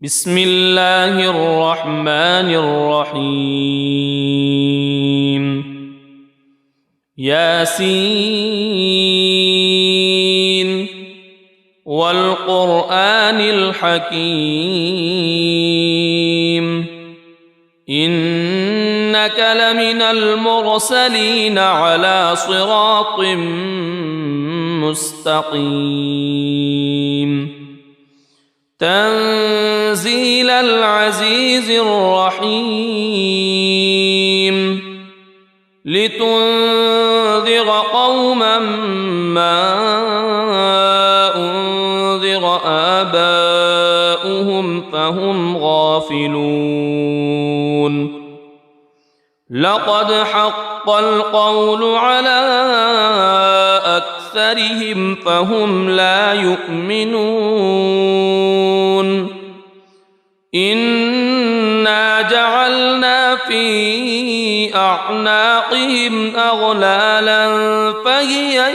بسم الله الرحمن الرحيم ياسين والقرآن الحكيم إنك لمن المرسلين على صراط مستقيم تنزيل العزيز الرحيم لتنذر قوما ما أنذر آباؤهم فهم غافلون لقد حق القول على أكثرهم فهم لا يؤمنون إنا جعلنا في أعناقهم أغلالا فهي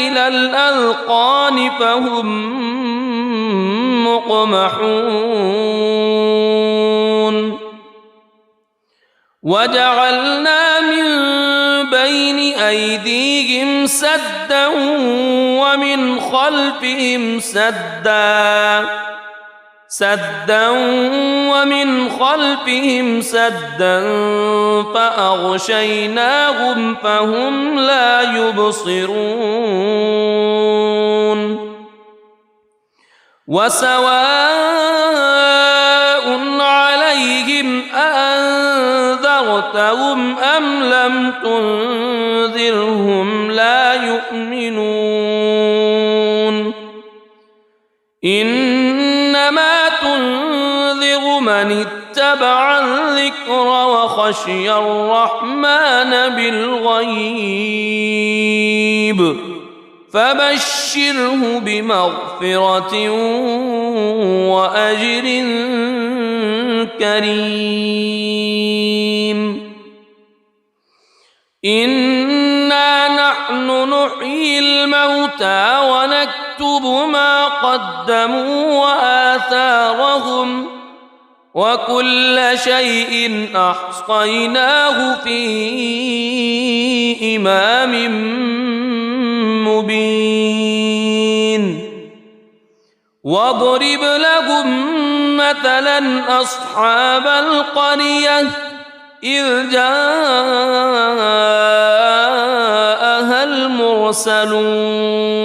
إلى الأذقان فهم مقمحون وجعلنا من بين أيديهم سدا ومن خلفهم سدا فأغشيناهم فهم لا يبصرون وسواء عليهم أأنذرتهم أم لم تنذرهم لا يؤمنون إنما تنذر من اتبع الذكر وخشي الرحمن بالغيب فبشره بمغفرة وأجر كريم إنا نحن نحيي الموتى ونكتب ما قدموا وآثارهم وكل شيء أحصيناه في إمام مبين واضرب لهم مثلا أصحاب القرية إذ جاءها المرسلون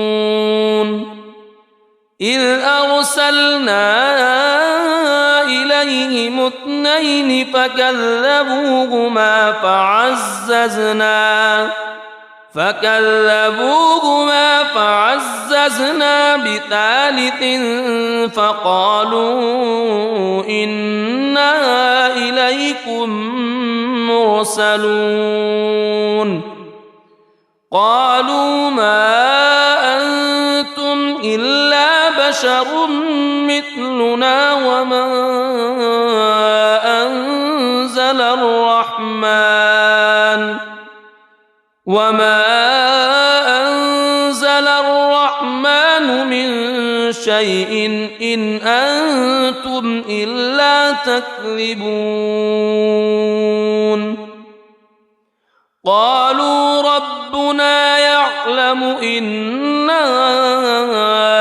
إذ أرسلنا إليهم اثنين فكذبوهما فعززنا بثالث فقالوا إنا إليكم مرسلون قالوا ما أنتم إلا بشر مثلنا وما أنزل الرحمن من شيء إن أنتم إلا تكذبون قالوا ربنا يعلم إنا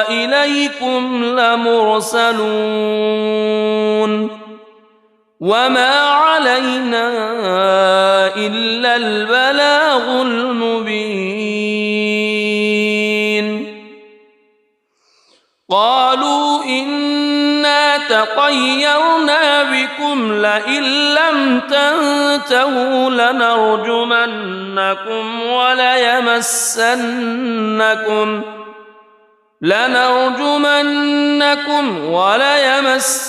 إليكم لمرسلون وما علينا إلا البلاغ المبين قالوا إنا تطيرنا بكم لئن لم تنتهوا لنرجمنكم وليمسنكم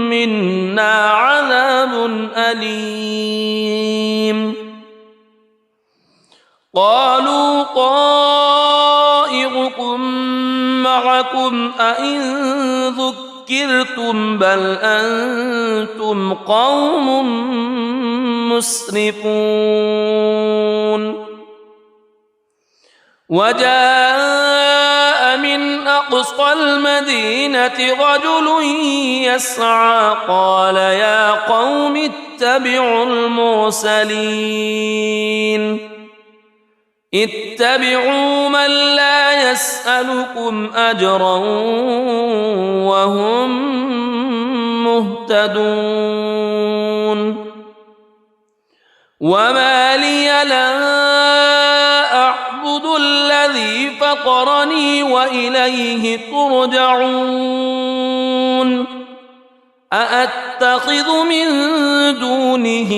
منا عذاب أليم قالوا طائركم معكم أئن ذكرتم بل أنتم قوم مسرفون وجاء من أقصى المدينة رجل يسعى قال يا قوم اتبعوا المرسلين اتبعوا من لا يسألكم أجرا وهم مهتدون وما لي لا أعبد الذي فطرني وإليه ترجعون أأتخذ من دونه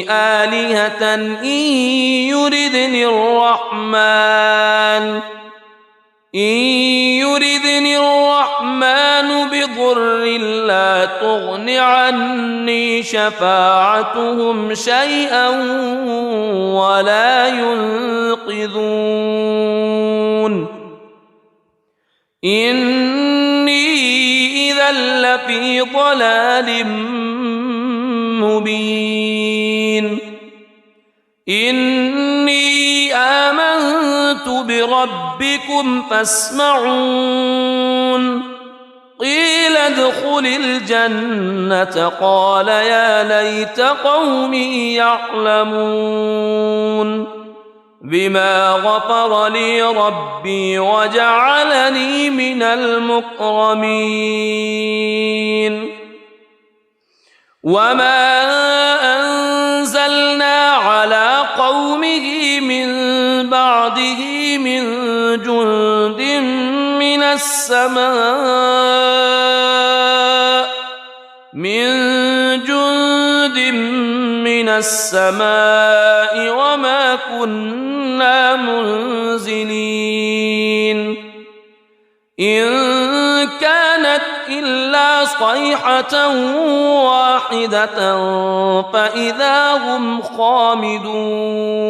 آلهة إن يردني الرحمن بضر لا تغن عني شفاعتهم شيئا ولا ينقذون إني إذا لفي ضلال مبين إني آمنت بربكم فاسمعون قيل ادخل الجنة قال يا ليت قومي يعلمون بما غفر لي ربي وجعلني من المكرمين وما أنزلنا على قومه من بعده من جند من السماء وما كنا منزلين إن كانت إلا صيحة واحدة فإذا هم خامدون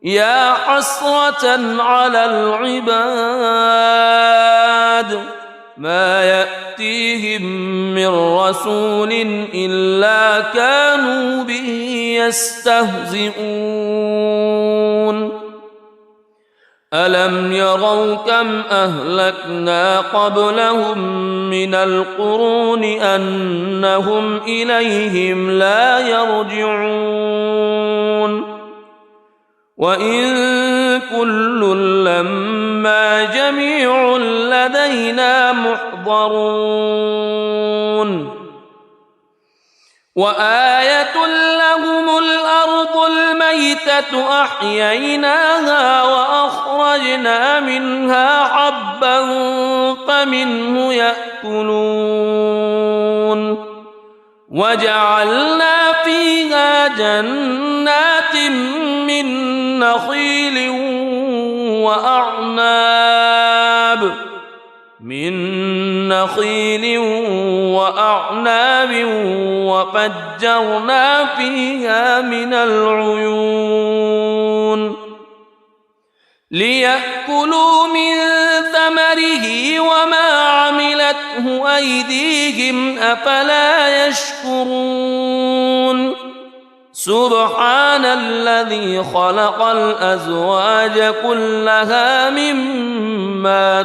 يا حسرة على العباد ما يأتيهم من رسول إلا كانوا به يستهزئون ألم يروا كم أهلكنا قبلهم من القرون أنهم إليهم لا يرجعون وإن كل لما جميع لدينا محضرون وآية لهم الأرض الميتة أحييناها وأخرجنا منها حبا فمنه يأكلون وجعلنا فيها جنات من نخيل وأعناب وفجرنا فيها من العيون ليأكلوا من ثمره وما عملته أيديهم أفلا يشكرون سبحان الذي خلق الأزواج كلها مما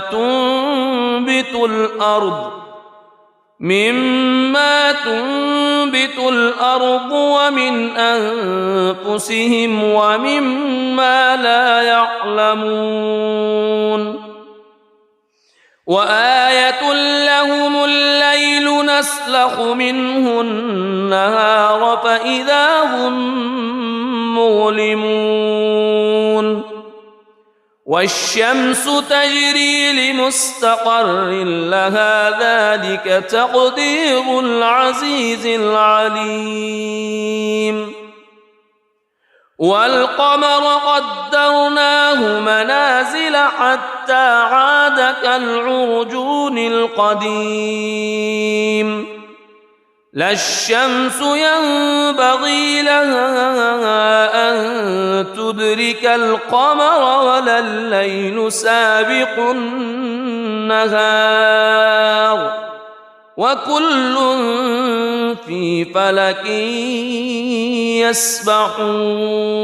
تنبت الأرض ومن أنفسهم ومما لا يعلمون وآية لهم الليل نسلخ منه النهار فإذا هم مظلمون والشمس تجري لمستقر لها ذلك تقدير العزيز العليم والقمر قدرناه منازل حتى عاد كالعرجون القديم لا الشمس ينبغي لها أن تدرك القمر ولا الليل سابق النهار وكل في فلك يسبحون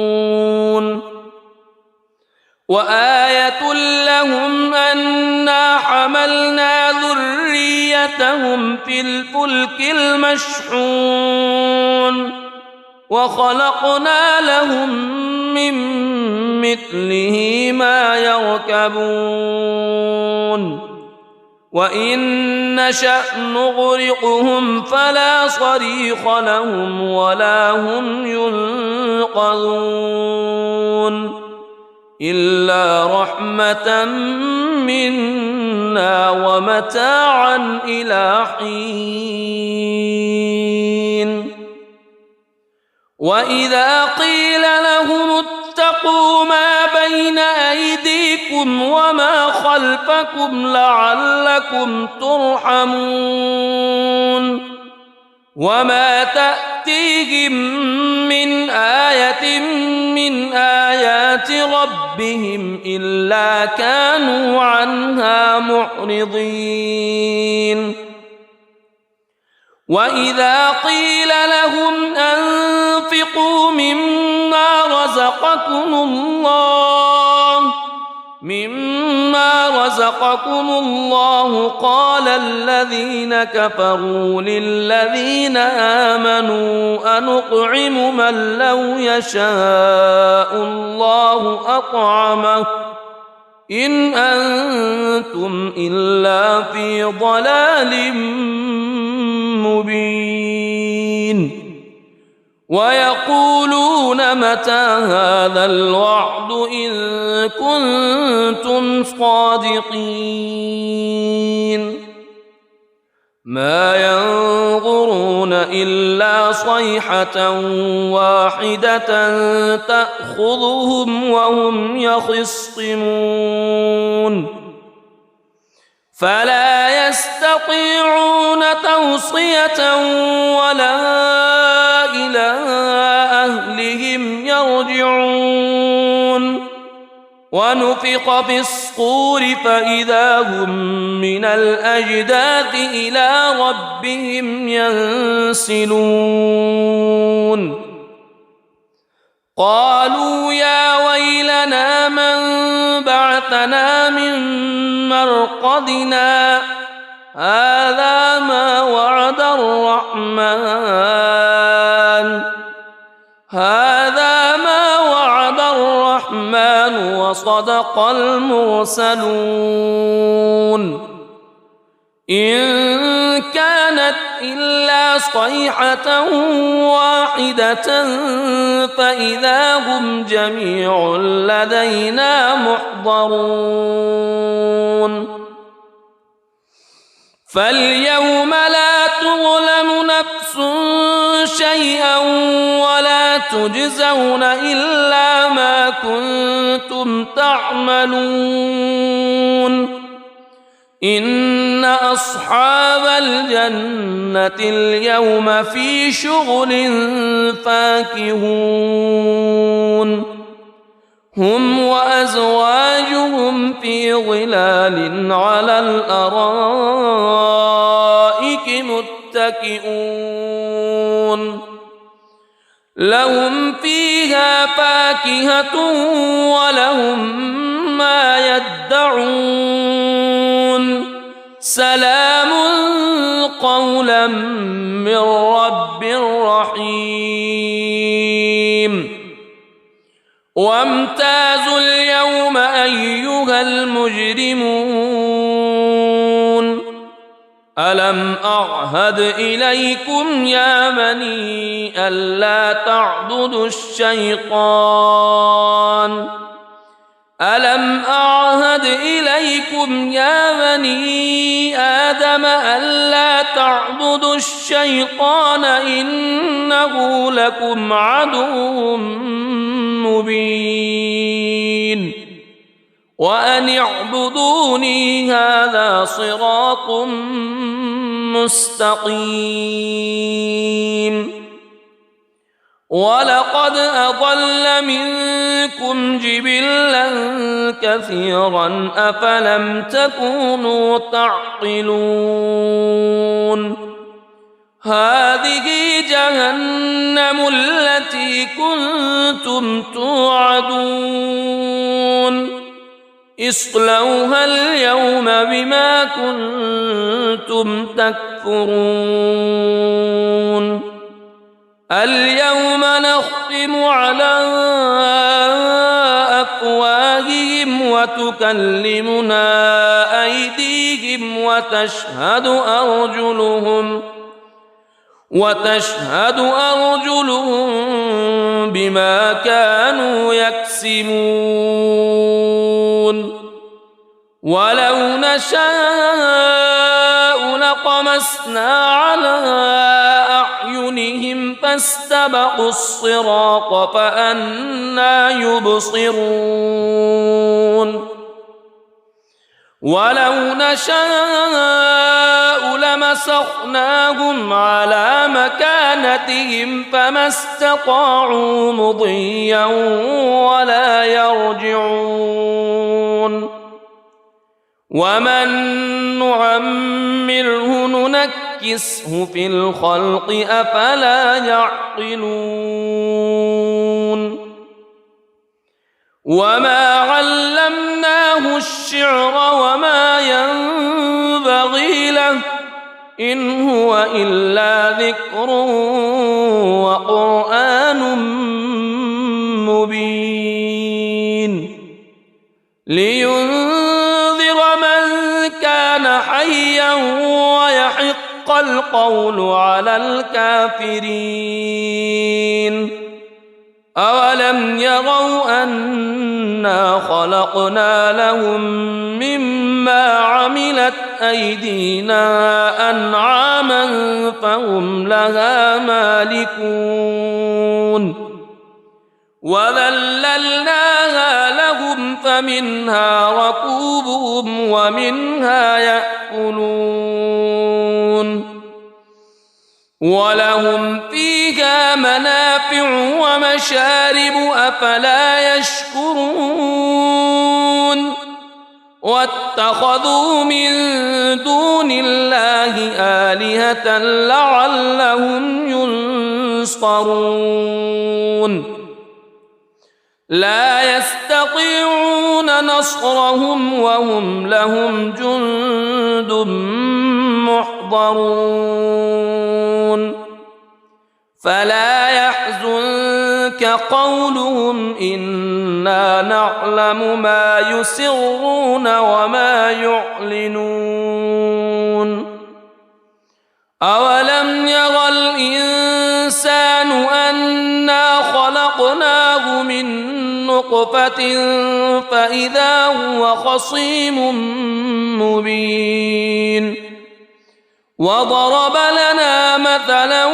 وآية لهم أنا حملنا ذريتهم في الفلك المشحون وخلقنا لهم من مثله ما يركبون وإن نشأ نغرقهم فلا صريخ لهم ولا هم ينقذون إلا رحمة منا ومتاعا إلى حين وإذا قيل لهم اتقوا ما بين أيديكم وما خلفكم لعلكم ترحمون وما تأتيهم من آية من آيات ربهم إلا كانوا عنها معرضين وإذا قيل لهم أنفقوا مما رزقكم الله قال الذين كفروا للذين آمنوا أنطعم من لو يشاء الله أطعمه إن أنتم إلا في ضلال مبين ويقولون متى هذا الوعد إن كنتم صادقين ما ينظرون إلا صيحة واحدة تأخذهم وهم يخصمون فلا يستطيعون توصية ولا إلى أهلهم يرجعون ونفخ في الصور فإذا هم من الأجداث إلى ربهم ينسلون قالوا يا ويلنا من بعثنا من مرقدنا هذا ما وعد الرحمن وصدق المرسلون إن كانت إلا صيحة واحدة فإذا هم جميع لدينا محضرون فاليوم لا تظلم نفس شيئا ولا تجزون إلا ما كنتم تعملون إن أصحاب الجنة اليوم في شغل فاكهون هم وأزواجهم في ظلال على الأرائك متكئون لهم فيها فاكهة ولهم ما يدعون سلام قولا من رب رحيم وامتازوا اليوم أيها المجرمون ألم أعهد إليكم يا بني ألا تعبدوا الشيطان ألم أعهد إليكم يا بني آدم ألا تعبدوا الشيطان إنه لكم عدو مبين وأن اعبدوني هذا صراط مستقيم ولقد أضل منكم جبلا كثيرا أفلم تكونوا تعقلون هذه جهنم التي كنتم توعدون اصلوها اليوم بما كنتم تكفرون اليوم نختم على أفواههم وتكلمنا أيديهم وتشهد أرجلهم بما كانوا يكسبون ولو نشاء لطمسنا على أعينهم فاستبقوا الصراط فأنى يبصرون ولو نشاء لمسخناهم على مكانتهم فما استطاعوا مضيا ولا يرجعون ومن نعمره ننكسه في الخلق أفلا يعقلون وما علمناه الشعر وما ينبغي له إن هو إلا ذكر وقرآن مبين لينذر من كان حيا ويحق القول على الكافرين أولم يروا أنا خلقنا لهم مما عملت أيدينا أنعاما فهم لها مالكون وذللناها لهم فمنها ركوبهم ومنها يأكلون ولهم فيها منافع ومشارب أفلا يشكرون واتخذوا من دون الله آلهة لعلهم ينصرون لا يستطيعون نصرهم وهم لهم جند محضرون فلا يحزنك قولهم إنا نعلم ما يسرون وما يعلنون أولم ير الإنسان أنا خلقناه من نطفة فإذا هو خصيم مبين وضرب لنا مثلا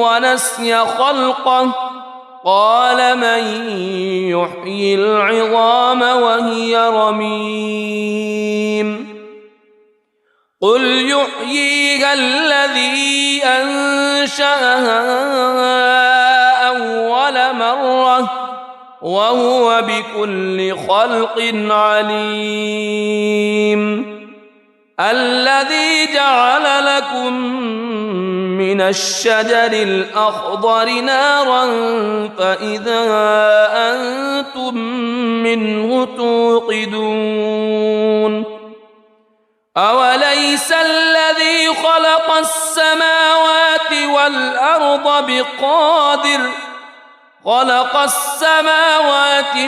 ونسي خلقه قال من يحيي العظام وهي رميم قل يحييها الذي أنشأها أول مرة وهو بكل خلق عليم الذي جعل لكم من الشجر الأخضر نارا فإذا أنتم منه توقدون أوليس الذي خلق السماوات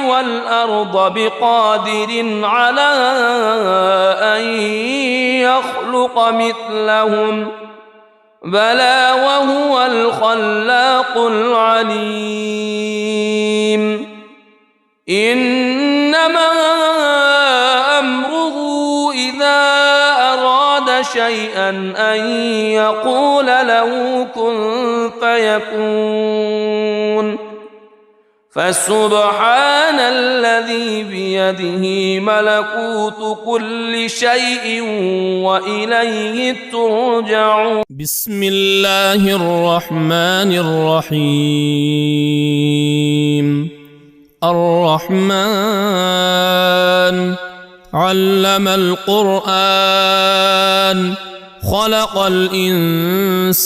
والأرض بقادر على أن يخلق مثلهم بلى وهو الخلاق العليم إنما أمره إذا أراد شيئا أن يقول له كن فيكون فسبحان الذي بيده ملكوت كل شيء وإليه ترجعون بسم الله الرحمن الرحيم الرحمن علم القرآن خلق الإنسان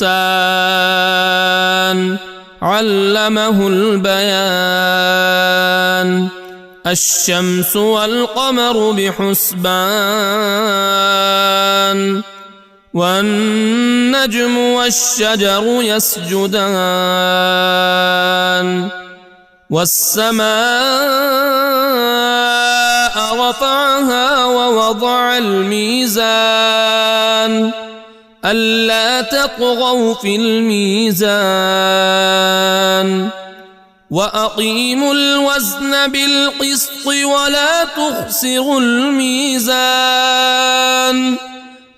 علمه البيان الشمس والقمر بحسبان والنجم والشجر يسجدان والسماء رفعها ووضع الميزان ألا تطغوا في الميزان وأقيموا الوزن بالقسط ولا تخسروا الميزان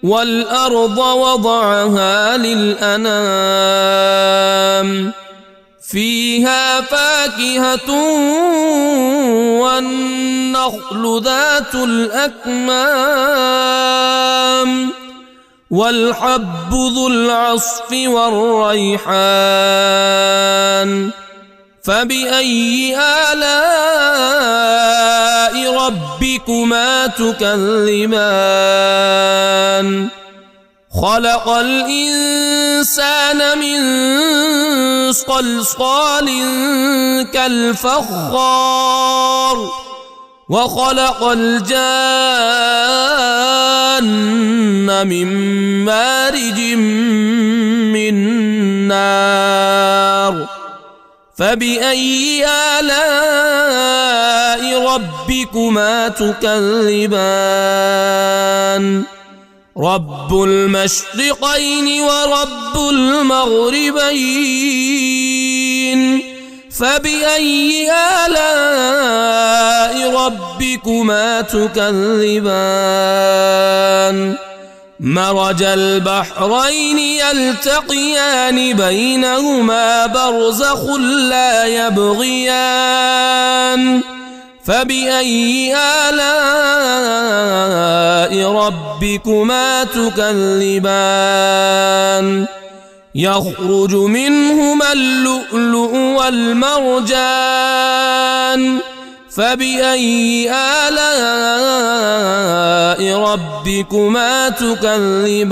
والأرض وضعها للأنام فيها فاكهة والنخل ذات الأكمام والحب ذو العصف والريحان فبأي آلاء ربكما تكذبان خلق الإنسان من صلصال كالفخار وخلق الجان من مارج من نار فبأي آلاء ربكما تكذبان رب المشرقين ورب المغربين فبأي آلاء ربكما تكذبان مرج البحرين يلتقيان بينهما برزخ لا يبغيان فبأي آلاء ربكما تكذبان يخرج منهما اللؤلؤ والمرجان فبأي آلاء ربكما تكذبان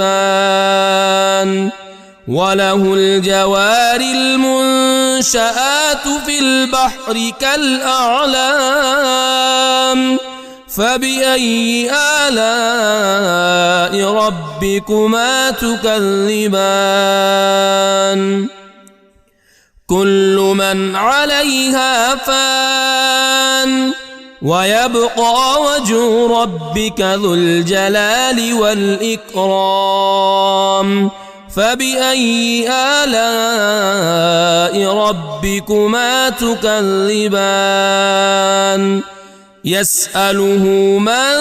وله الجوار المنشآت في البحر كالأعلام فبأي آلاء ربكما تكذبان كل من عليها فان ويبقى وجه ربك ذو الجلال والإكرام فبأي آلاء ربكما تكذبان يسأله من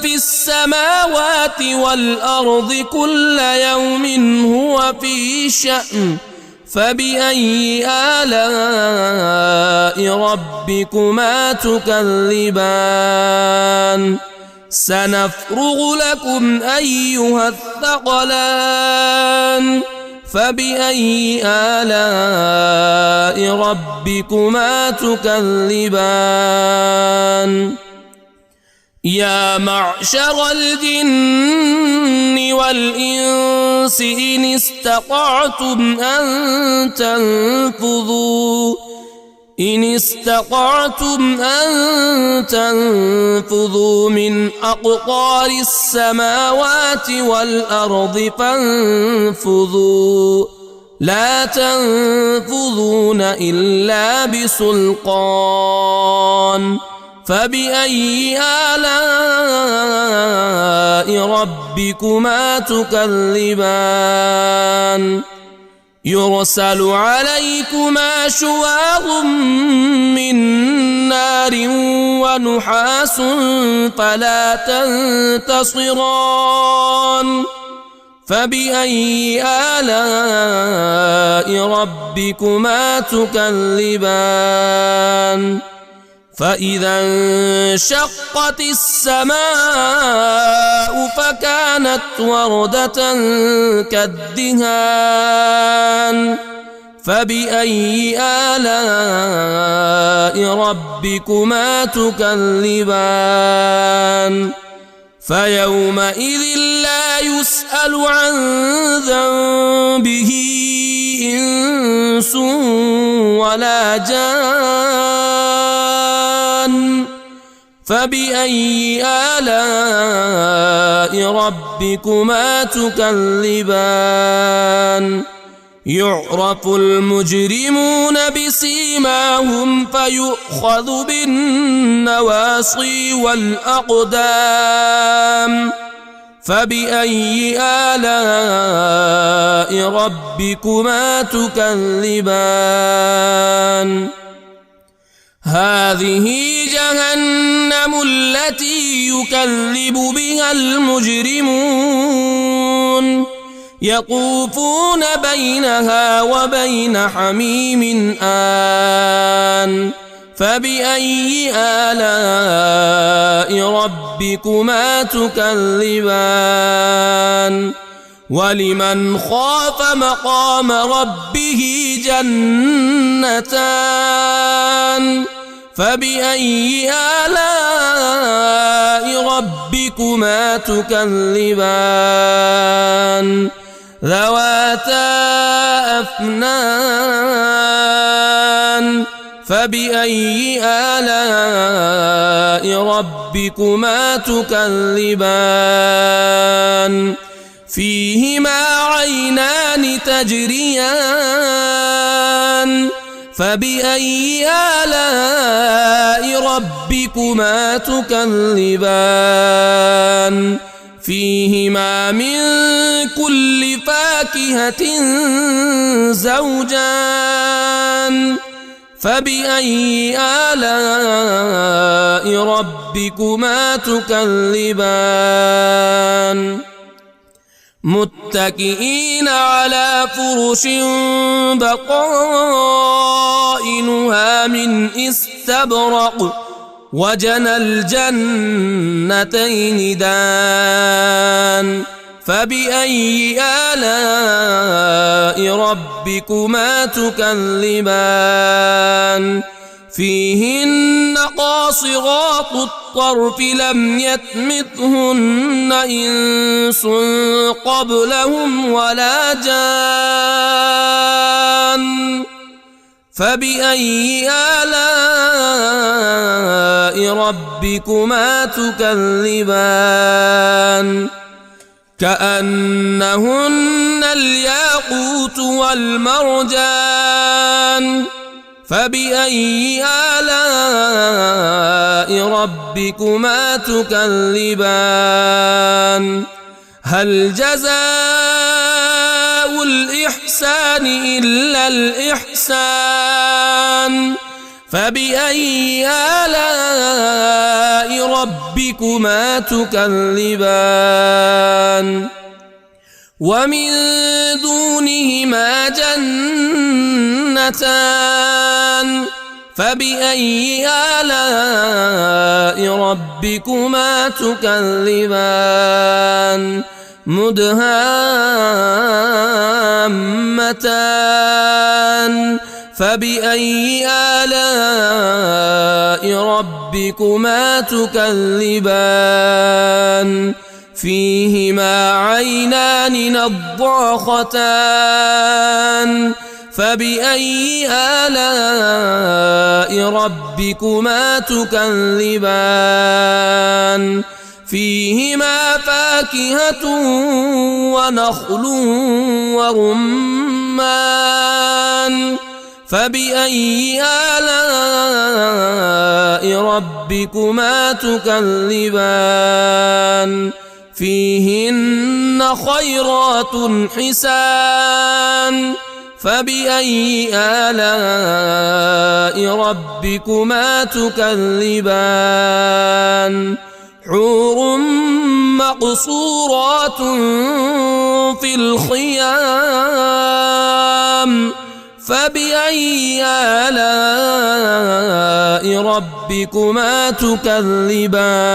في السماوات والأرض كل يوم هو في شأن فبأي آلاء ربكما تكذبان سنفرغ لكم أيها الثقلان فبأي آلاء ربكما تكذبان يا معشر الجن والإنس إن استطعتم أن تنفذوا من أقطار السماوات والأرض فانفذوا لا تنفذون إلا بسلطان فبأي آلاء ربكما تكذبان يرسل عليكما شواظ من نار ونحاس فلا تنتصران فبأي آلاء ربكما تكذبان فإذا انشقت السماء فكانت وردة كالدهان فبأي آلاء ربكما تكذبان فيومئذ لا يسأل عن ذنبه إنس ولا جان فبأي آلاء ربكما تكذبان يعرف المجرمون بسيماهم فيؤخذ بالنواصي والأقدام فبأي آلاء ربكما تكذبان هذه جهنم التي يكذب بها المجرمون يطوفون بينها وبين حميم آن فبأي آلاء ربكما تكذبان ولمن خاف مقام ربه جنتان فبأي آلاء ربكما تكذبان ذواتا أفنان فبأي آلاء ربكما تكذبان فيهما عينان تجريان فبأي آلاء ربكما تكذبان فيهما من كل فاكهة زوجان فبأي آلاء ربكما تكذبان متكئين على فرش بطائنها من استبرق وجنى الجنتين دان فبأي آلاء ربكما تكذبان فيهن قاصرات الطرف لم يطمثهن إنس قبلهم ولا جان فبأي آلاء ربكما تكذبان كأنهن الياقوت والمرجان فبأي آلاء ربكما تكذبان هل جزاء الإحسان إلا الإحسان فبأي آلاء ربكما تكذبان ومن دونهما جنتان فبأي آلاء ربكما تكذبان مدهامتان فبأي آلاء ربكما تكذبان فيهما عينان نضاختان فبأي آلاء ربكما تكذبان فيهما فاكهة ونخل ورمان فبأي آلاء ربكما تكذبان فيهن خيرات حسان فبأي آلاء ربكما تكذبان حور مقصورات في الخيام فبأي آلاء ربكما تكذبان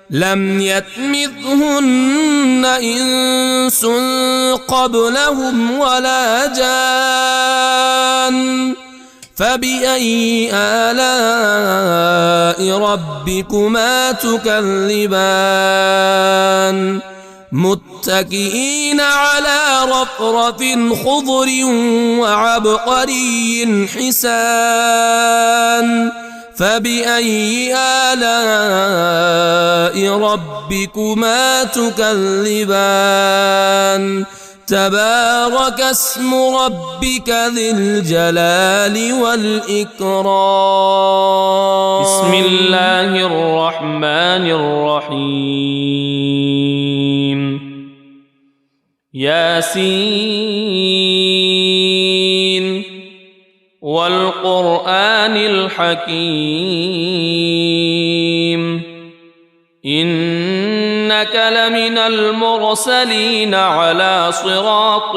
لم يطمثهن إنس قبلهم ولا جان فبأي آلاء ربكما تكذبان متكئين على رفرف خضر وعبقري حسان فبأي آلاء ربكما تكذبان تبارك اسم ربك ذي الجلال والإكرام بسم الله الرحمن الرحيم ياسين والقرآن الحكيم إنك لمن المرسلين على صراط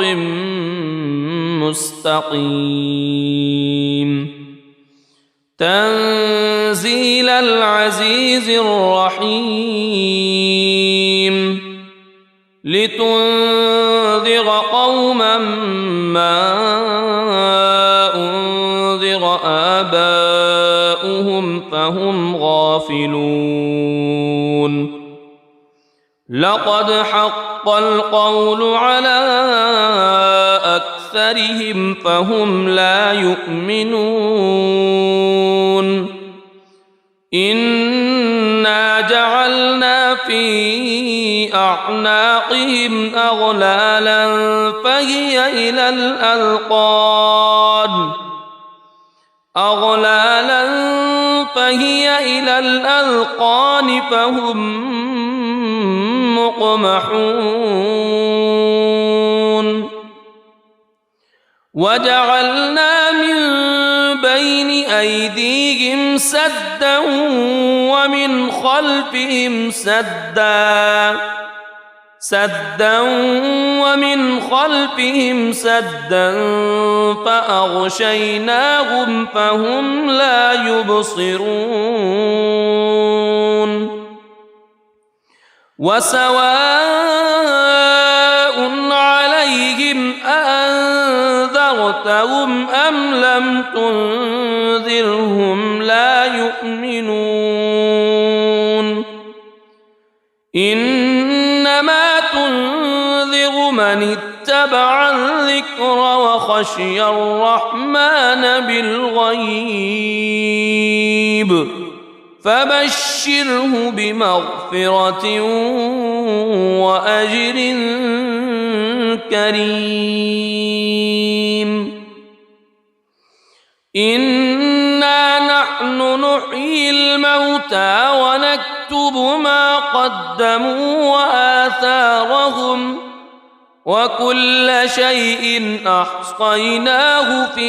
مستقيم تنزيل العزيز الرحيم لتنذر قوما ما أنذر آباؤهم فهم غافلون لقد حق القول على أكثرهم فهم لا يؤمنون إنا جعلنا في أعناقهم أغلالا فهي إلى الأذقان فهم مقمحون وجعلنا من بين أيديهم سدا ومن خلفهم سدا فأغشيناهم فهم لا يبصرون وسواء عليهم أأنذرتهم أم لم تنذرهم لا يؤمنون إنما تنذر من اتبع الذكر وخشي الرحمن بالغيب فبشره بمغفرة وأجر كريم إنا نحن نحيي الموتى ونكتب ما قدموا وآثارهم وكل شيء أحصيناه في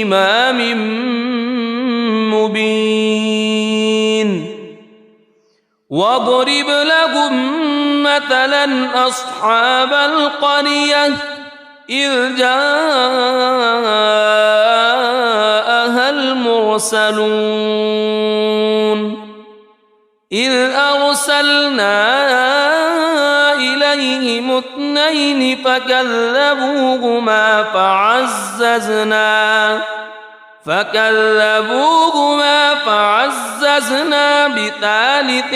إمام مبين واضرب لهم مثلا أصحاب القرية إذ جاءها المرسلون إذ أرسلنا إليهم اثنين فكذبوهما فعززنا بثالث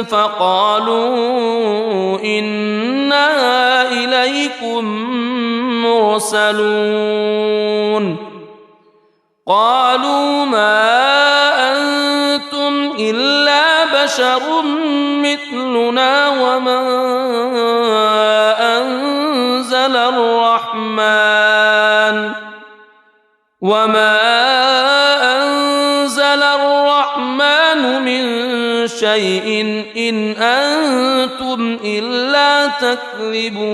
فقالوا إنا إليكم مرسلون قالوا ما أنتم إلا بشر مثلنا وما أنزل الرحمن من شيء إن أنتم إلا تكذبون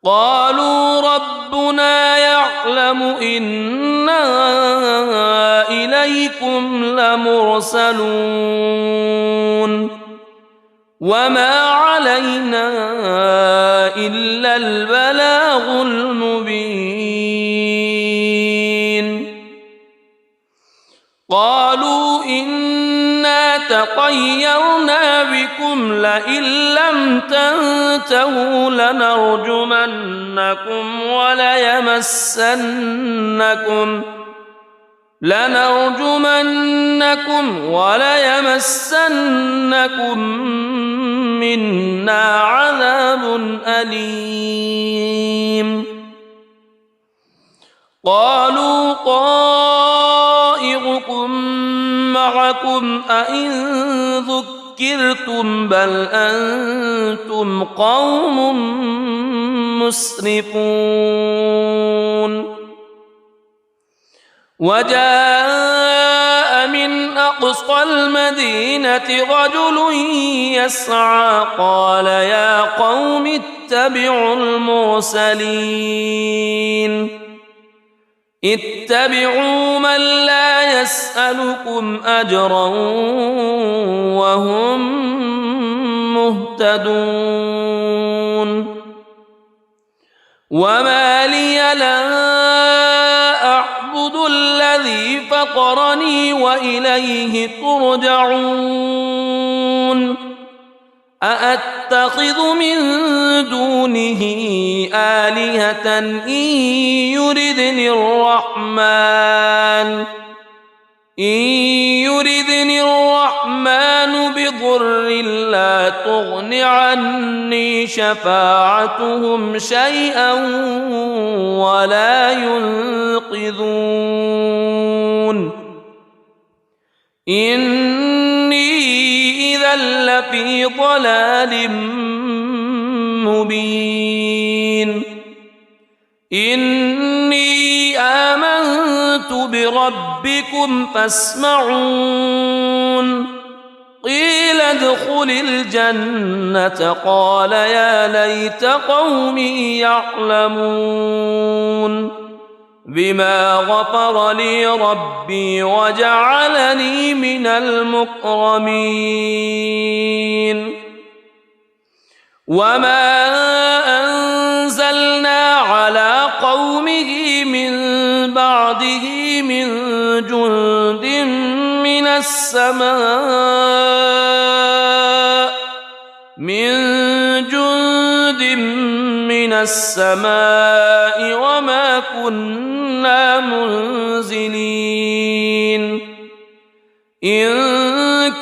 قالوا ربنا يعلم إنا إليكم لمرسلون وما علينا إلا البلاغ المبين قالوا إنا تطيرنا بكم لئن لم تنتهوا لنرجمنكم وليمسنكم منا عذاب أليم قالوا طائركم معكم أئن ذكرتم بل أنتم قوم مسرفون وجاء من أقصى المدينة رجل يسعى قال يا قوم اتبعوا المرسلين اتبعوا من لا يسألكم أجرا وهم مهتدون وما لي لا أعبد الذي فطرني وإليه ترجعون أأتخذ من دونه آلهة إن يردني الرحمن بضر لا تغن عني شفاعتهم شيئا ولا ينقذون إني إذا لفي ضلال مبين إني آمنت بربكم فاسمعون قيل ادخل الجنة قال يا ليت قومي يعلمون بما غفر لي ربي وجعلني من المكرمين وما أنزلنا على قومه من بعده من جند من السماء وما كنا منزلين إن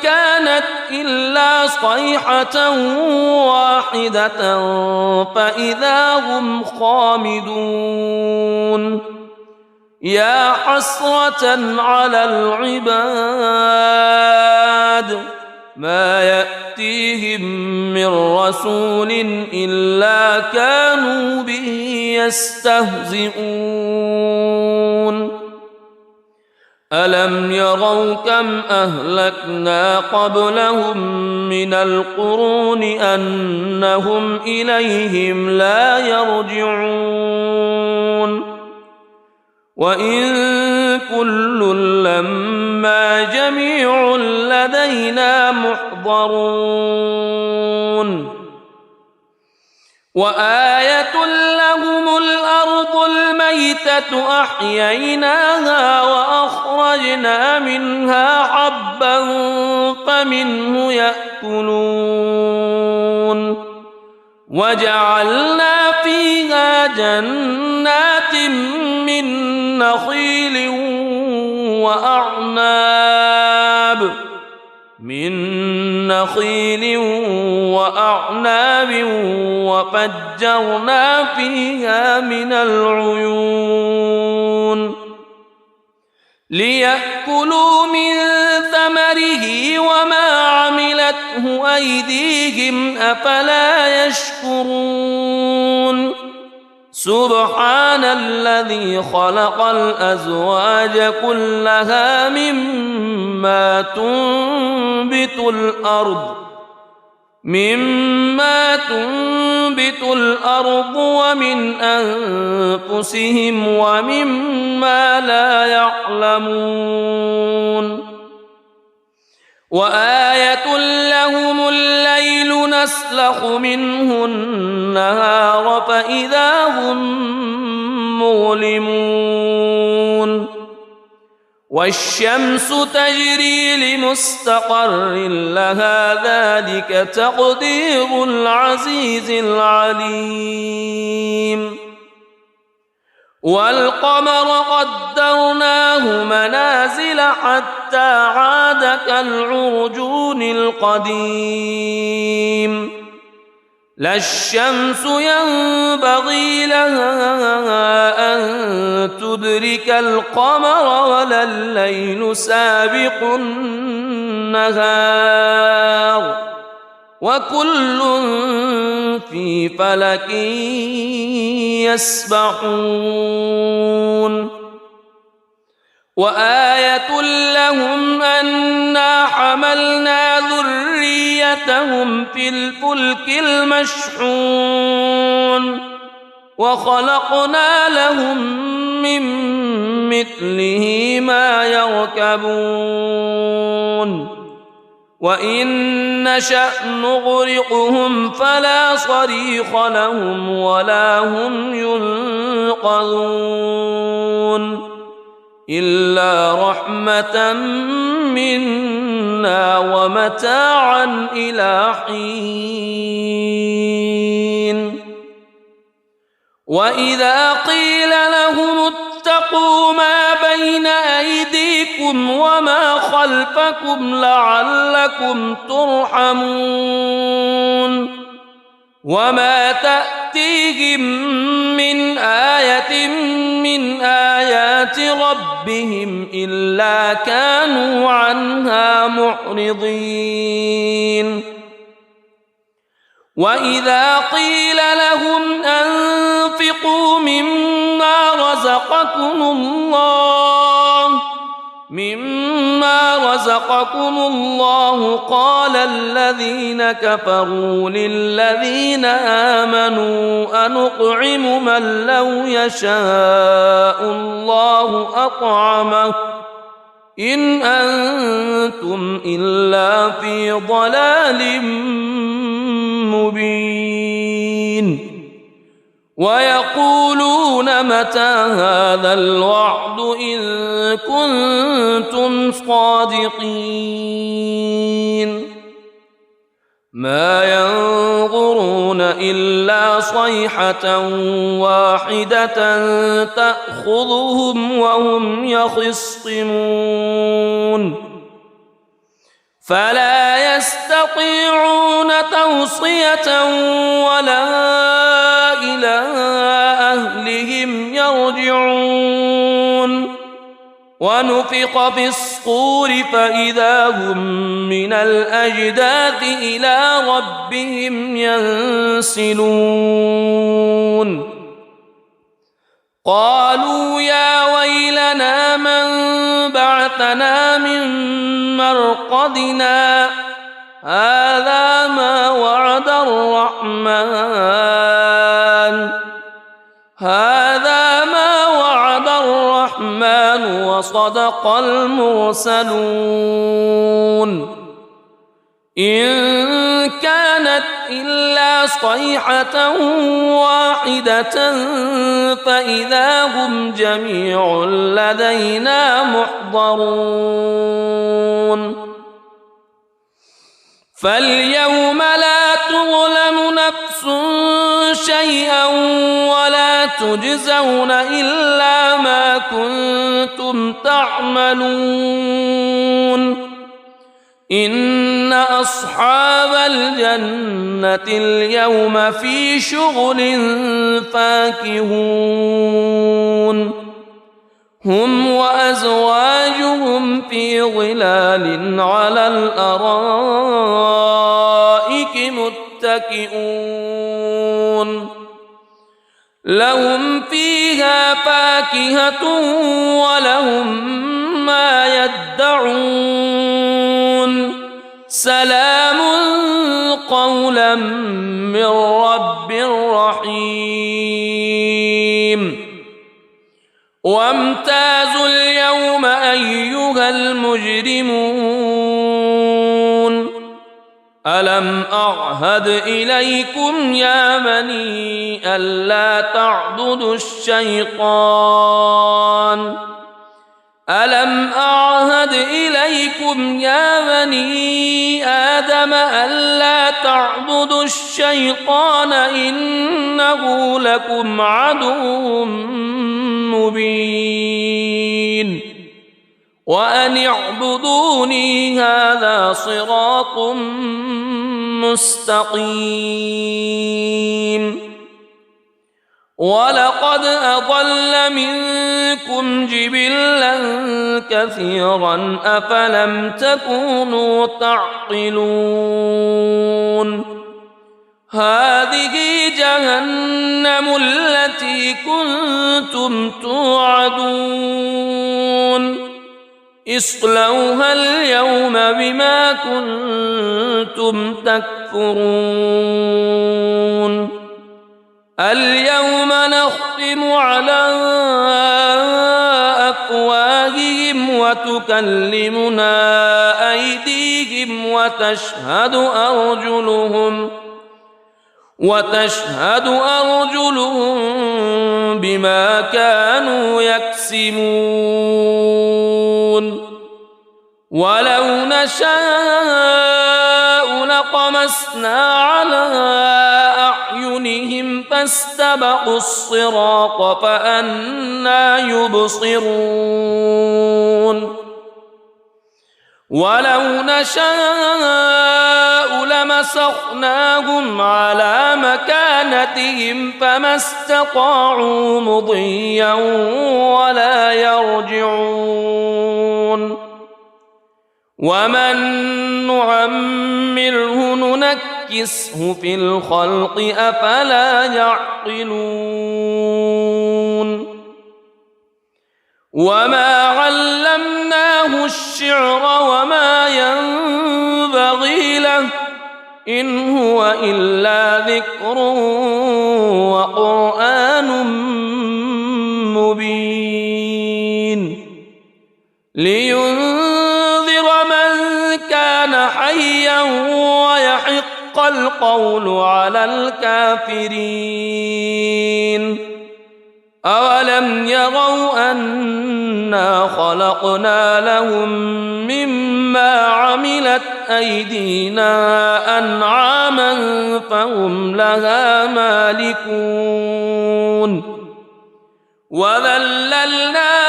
كانت إلا صيحة واحدة فإذا هم خامدون يا حسرة على العباد ما يأتيهم من رسول إلا كانوا به يستهزئون ألم يروا كم أهلكنا قبلهم من القرون أنهم إليهم لا يرجعون وإن كل لما جميع لدينا محضرون وآية لهم الأرض الميتة أحييناها وأخرجنا منها حبا فمنه يأكلون وجعلنا فيها جنات من نخيل وأعناب وفجرنا فيها من العيون ليأكلوا من ثمره وما عملته أيديهم أفلا يشكرون سبحان الذي خلق الأزواج كلها مما تنبت الأرض ومن أنفسهم ومما لا يعلمون وآية لهم الليل نسلخ منه النهار فإذا هم مظلمون والشمس تجري لمستقر لها ذلك تقدير العزيز العليم والقمر قدرناه منازل حتى عاد كالعرجون القديم لا الشمس ينبغي لها أن تدرك القمر ولا الليل سابق النهار وكل في فلك يسبحون وآية لهم أنا حملنا ذريتهم في الفلك المشحون وخلقنا لهم من مثله ما يركبون وإن نشأ نغرقهم فلا صريخ لهم ولا هم ينقذون إلا رحمة منا ومتاعا إلى حين وإذا قيل لهم اتقوا ما بين أيديكم وما خلفكم لعلكم ترحمون وما تأتيهم من آية من آيات ربهم إلا كانوا عنها معرضين وإذا قيل لهم أنفقوا مما رزقكم الله قال الذين كفروا للذين آمنوا أنطعم من لو يشاء الله أطعمه إن أنتم إلا في ضلال مبين ويقولون متى هذا الوعد إن كنتم صادقين ما ينظرون إلا صيحة واحدة تأخذهم وهم يخصمون فلا يستطيعون توصية ولا إلى أهلهم يرجعون ونفخ في الصور فإذا هم من الأجداث إلى ربهم ينسلون قالوا يا ويلنا من بعثنا من مرقدنا هذا ما وعد الرحمن وصدق المرسلون إن كانت إلا صيحة واحدة فإذا هم جميع لدينا محضرون فاليوم لا تظلم نفس شيئا ولا تجزون إلا ما كنتم تعملون إن أصحاب الجنة اليوم في شغل فاكهون هم وأزواجهم في ظلال على الأرائك متكئون لهم فيها فاكهة ولهم ما يدعون سلام قولا من رب رحيم وامتازوا اليوم أيها المجرمون ألم أعهد إليكم يا بني ألا تعبدوا الشيطان ألم أعهد إليكم يا بني آدم ألا تعبدوا الشيطان إنه لكم عدو مبين وأن اعبدوني هذا صراط مستقيم ولقد أضل منكم جبلا كثيرا أفلم تكونوا تعقلون هذه جهنم التي كنتم توعدون اصلوها اليوم بما كنتم تكفرون اليوم نختم على أفواههم وتكلمنا أيديهم وتشهد أرجلهم بما كانوا يكسبون ولو نشاء لطمسنا على أعينهم فاستبقوا الصراط فأنى يبصرون ولو نشاء لمسخناهم على مكانتهم فما استطاعوا مضيا ولا يرجعون ومن نعمره ننكسه في الخلق أفلا يعقلون وما علمناه الشعر وما ينبغي له إن هو إلا ذكر وقرآن مبين لينذر من كان حيا ويحق القول على الكافرين أولم يروا أنا خلقنا لهم مما عملت أيدينا أنعاما فهم لها مالكون وذللناها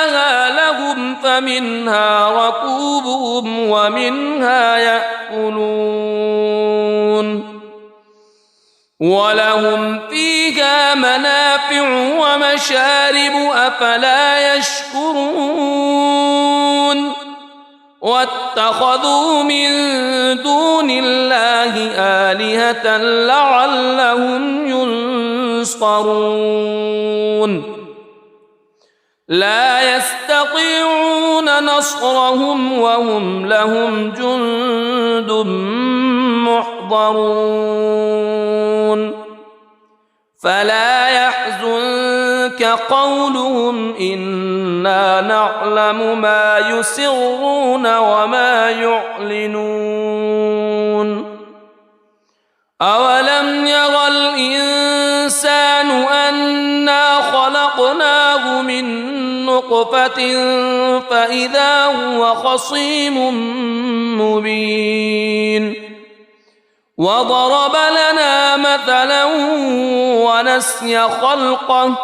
لهم فمنها ركوبهم ومنها يأكلون ولهم فيها منافع ومشارب أفلا يشكرون واتخذوا من دون الله آلهة لعلهم ينصرون لا يستطيعون نصرهم وهم لهم جند محضرون فلا يحزنك قولهم إنا نعلم ما يسرون وما يعلنون أولم ير الإنسان أنا خلقناه من نطفة فإذا هو خصيم مبين وضرب لنا مثلا ونسي خلقه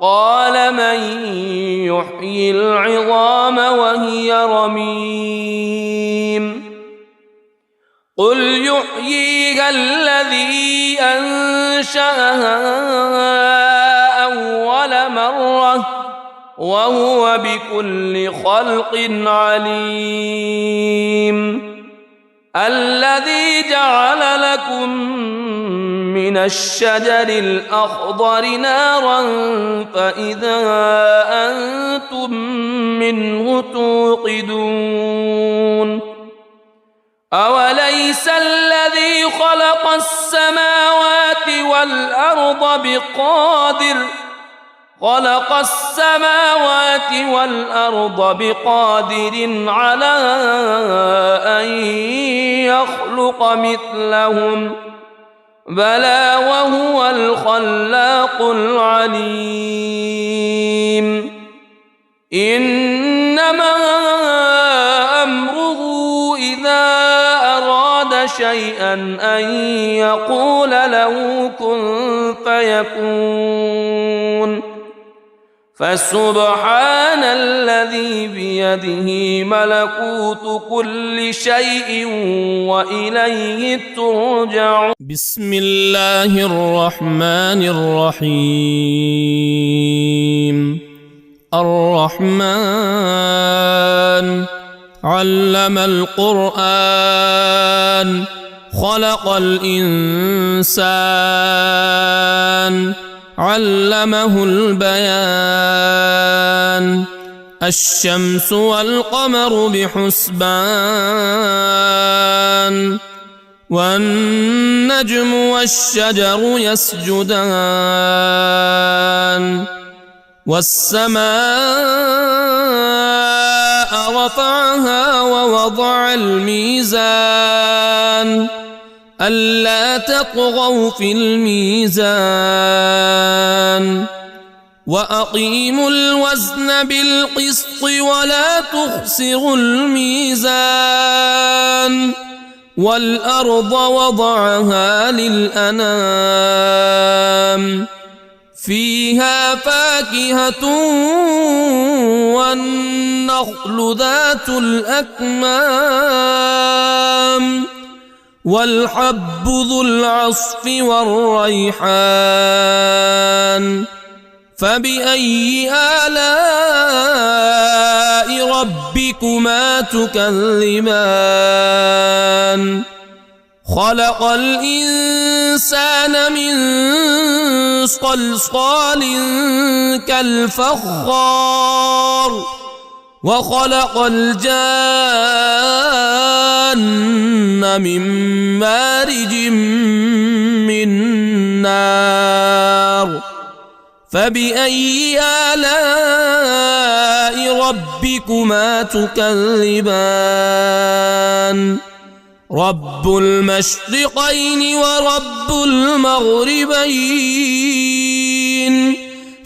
قال من يحيي العظام وهي رميم قل يحييها الذي أنشأها أول مرة وهو بكل خلق عليم الذي جعل لكم من الشجر الأخضر نارا فإذا أنتم منه توقدون أوليس الذي خلق السماوات والأرض بقادر على أن يخلق مثلهم بلى وهو الخلاق العليم إنما أمره إذا أراد شيئا أن يقول له كن فيكون فسبحان الذي الذي بيده ملكوت كل شيء وإليه ترجعون. بسم الله الرحمن الرحيم. الرحمن علم القرآن خلق الإنسان علمه البيان. الشمس والقمر بحسبان والنجم والشجر يسجدان. والسماء رفعها ووضع الميزان ألا تطغوا في الميزان وأقيموا الوزن بالقسط ولا تخسروا الميزان. والأرض وضعها للأنام فيها فاكهة والنخل ذات الأكمام والحب ذو العصف والريحان. فبأي آلاء ربكما تكذبان؟ خلق الإنسان من صلصال كالفخار وخلق الجان من مارج من نار. فبأي آلاء ربكما تكذبان؟ رب المشرقين ورب المغربين.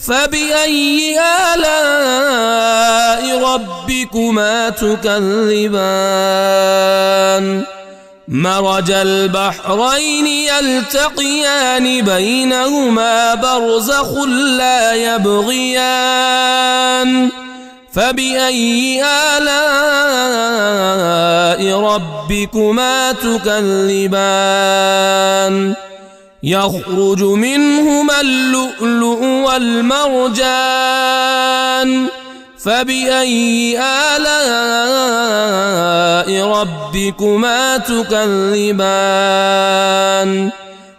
فبأي آلاء ربكما تكذبان؟ مرج البحرين يلتقيان بينهما برزخ لا يبغيان. فبأي آلاء ربكما تكذبان؟ يخرج منهما اللؤلؤ والمرجان. فبأي آلاء ربكما تكذبان؟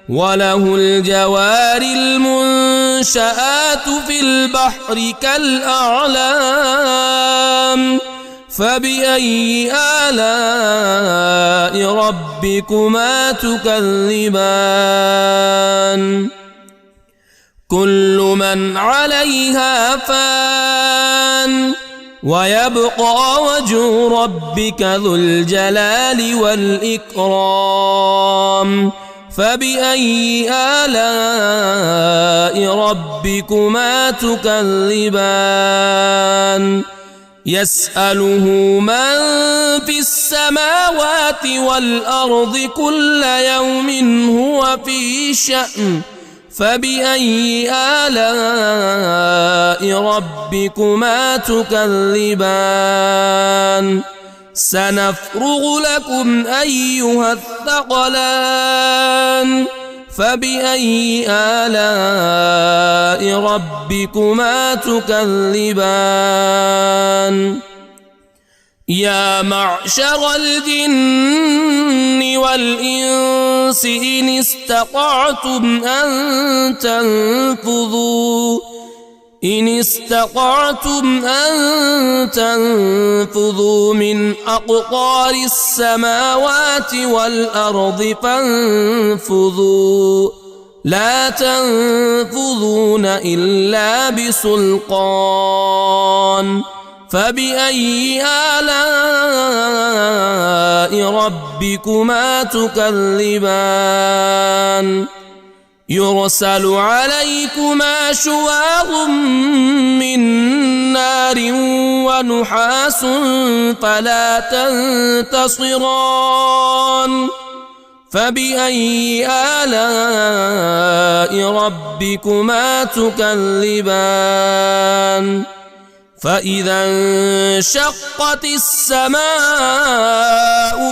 وله الجوار المنشآت في البحر كالأعلام. فبأي آلاء ربكما تكذبان؟ كل من عليها فان ويبقى وجه ربك ذو الجلال والإكرام. فبأي آلاء ربكما تكذبان؟ يسأله من في السماوات والأرض كل يوم هو في شأن. فبأي آلاء ربكما تكذبان؟ سنفرغ لكم أيها الثقلان. فبأي آلاء ربكما تكذبان؟ يا معشر الجن والإنس إن استطعتم أن تنفذوا من أقطار السماوات والأرض فانفذوا لا تنفذون إلا بسلطان. فبأي آلاء ربكما تكذبان؟ يرسل عليكما شواظ من نار ونحاس فلا تنتصران. فبأي آلاء ربكما تكذبان؟ فإذا انشقت السماء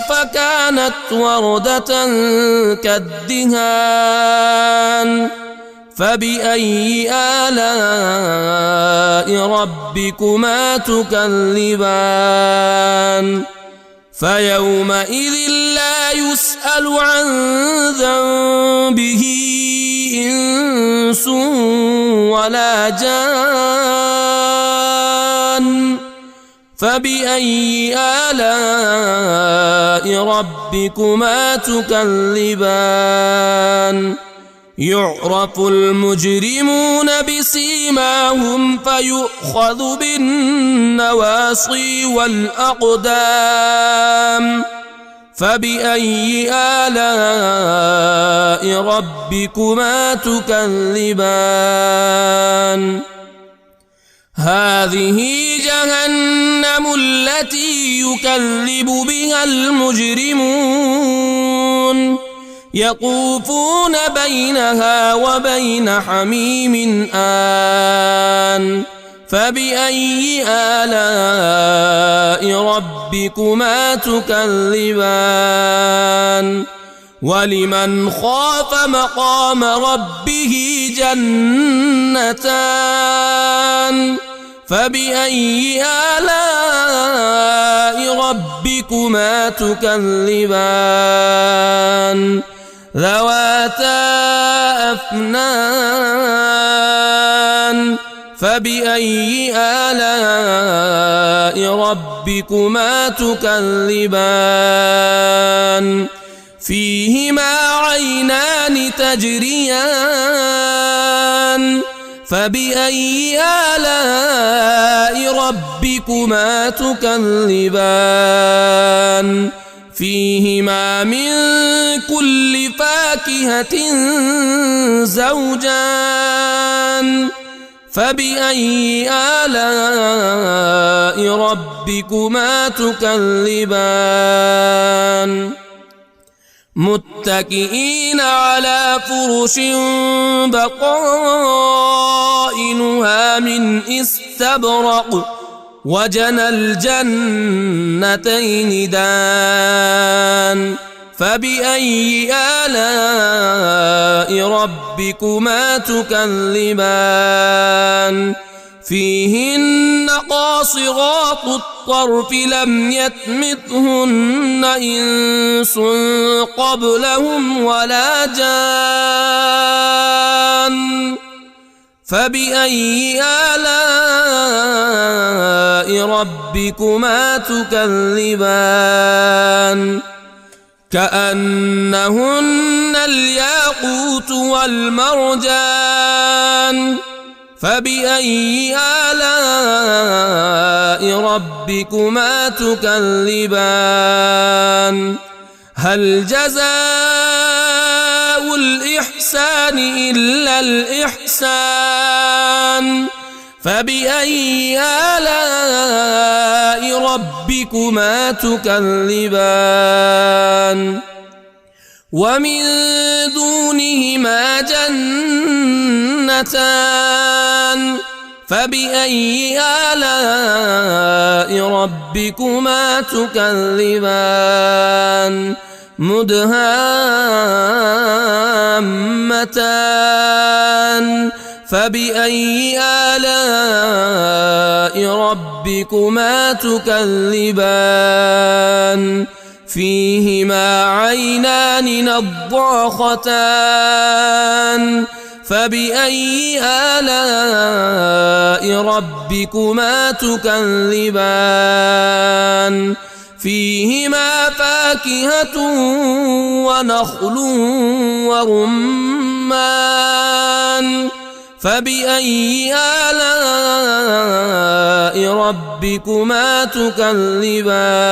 فكانت وردة كالدهان فبأي آلاء ربكما تكذبان فيومئذ لا يسأل عن ذنبه إنس ولا جان فبأي آلاء ربكما تكذبان يعرف المجرمون بسيماهم فيؤخذ بالنواصي والأقدام فبأي آلاء ربكما تكذبان هذه جهنم التي يكذب بها المجرمون يطوفون بينها وبين حميم آن فبأي آلاء ربكما تكذبان ولمن خاف مقام ربه جنتان فبأي آلاء ربكما تكذبان ذواتا أفنان فبأي آلاء ربكما تكذبان فيهما عينان تجريان فبأي آلاء ربكما تكذبان فيهما من كل فاكهة زوجان فبأي آلاء ربكما تكذبان متكئين على فرش بطائنها من استبرق وجنى الجنتين دان فبأي آلاء ربكما تكذبان فيهن قاصرات الطرف لم يطمثهن إنس قبلهم ولا جان فبأي آلاء ربكما تكذبان كأنهن الياقوت والمرجان فبأي آلاء ربكما تكذبان هل جزاء الإحسان إلا الإحسان فبأي آلاء ربكما تكذبان ومن دونهما جنتان فبأي آلاء ربكما تكذبان مدهامتان فبأي آلاء ربكما تكذبان فيهما عينان نضاختان فبأي آلاء ربكما تكذبان فيهما فاكهة ونخل ورمان فبأي آلاء ربكما تكذبان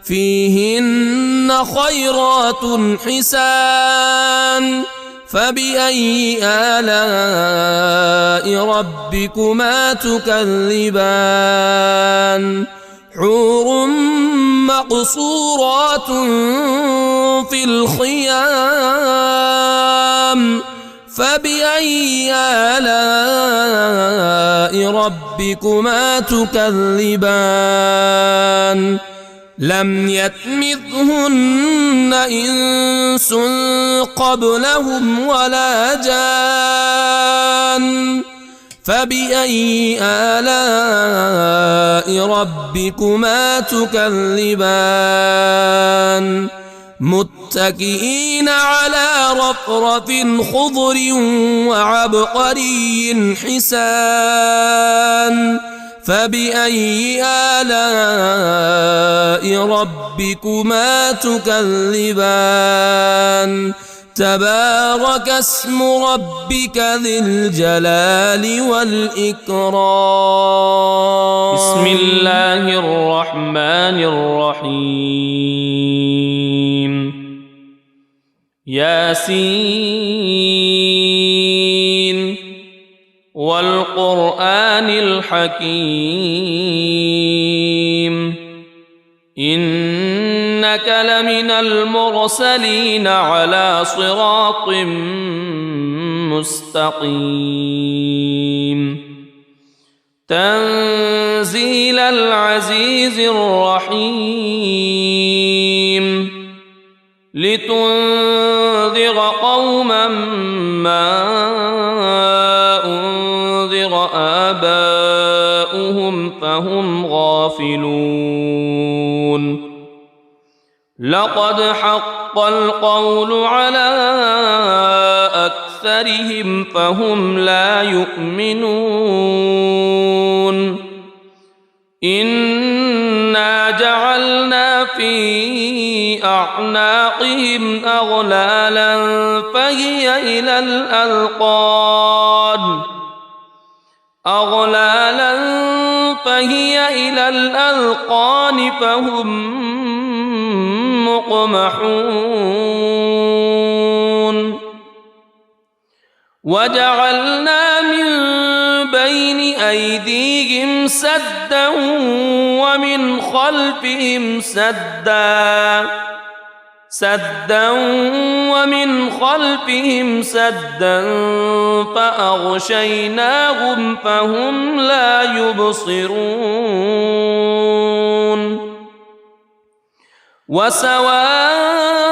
فيهن خيرات حسان فبأي آلاء ربكما تكذبان حور مقصورات في الخيام فبأي آلاء ربكما تكذبان لم يطمثهن إنس قبلهم ولا جان فبأي آلاء ربكما تكذبان متكئين على رفرف خضر وعبقري حسان فبأي آلاء ربكما تكذبان تبارك اسم ربك ذي الجلال والإكرام بسم الله الرحمن الرحيم ياسين والقرآن الحكيم إنك لمن المرسلين على صراط مستقيم تنزيل العزيز الرحيم لتنذر قوما ما أنذر آباؤهم فهم غافلون لقد حق القول على أكثرهم فهم لا يؤمنون إنا جعلنا في أعناقهم أغلالا فهي إلى الأذقان فهم مقمحون وجعلنا من بين أيديهم سدا ومن خلفهم سدا فأغشيناهم فهم لا يبصرون وسواء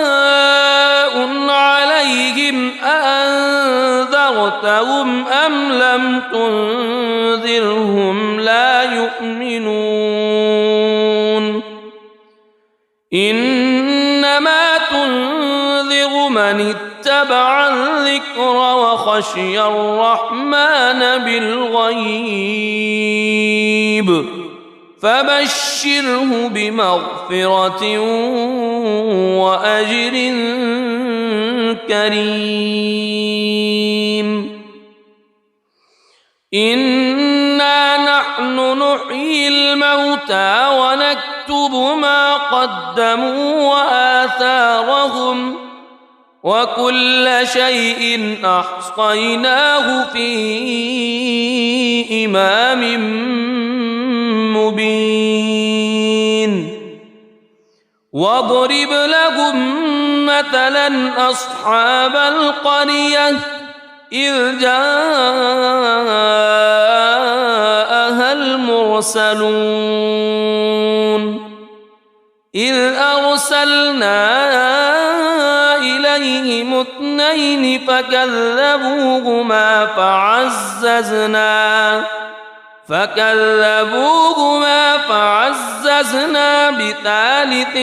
عليهم أأنذرتهم أم لم تنذرهم لا يؤمنون إنما تنذر من اتبع الذكر وخشي الرحمن بالغيب فبشره بمغفرة وأجر كريم إنا نحن نحيي الموتى ونكتب ما قدموا وآثارهم وكل شيء أحصيناه في إمام مبين واضرب لهم مثلا أصحاب القرية إذ جاءها المرسلون إذ أرسلنا إليهم اثنين فكذبوهما فعززنا بثالث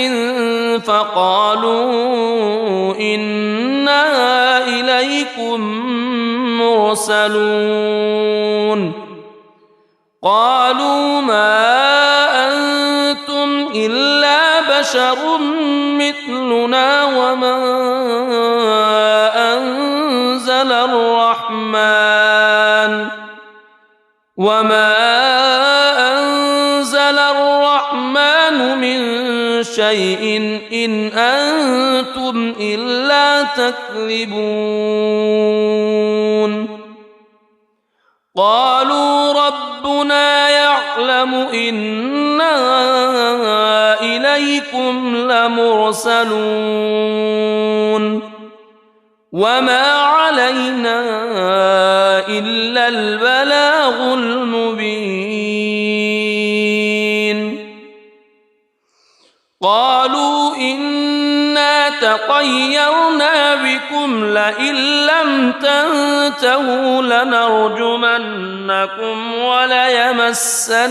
فقالوا إنا إليكم مرسلون قالوا ما أنتم إلا بشر مثلنا وما أنزل الرحمن من شيء إن أنتم إلا تكذبون قالوا ربنا يعلم إنا إليكم لمرسلون وما علينا إلا البلاغ المبين قالوا إنا تطيرنا بكم لئن لم تنتهوا لنرجمنكم وليمسنكم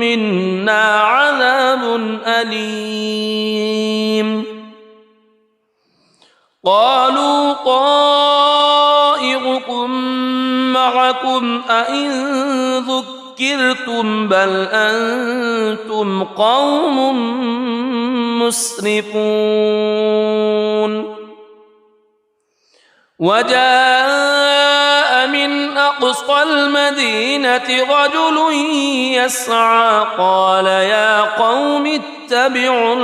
منا عذاب أليم قالوا طائركم معكم أئن ذكرتم بل أنتم قوم مسرفون وجاء من أقصى المدينة رجل يسعى قال يا قوم اتبعوا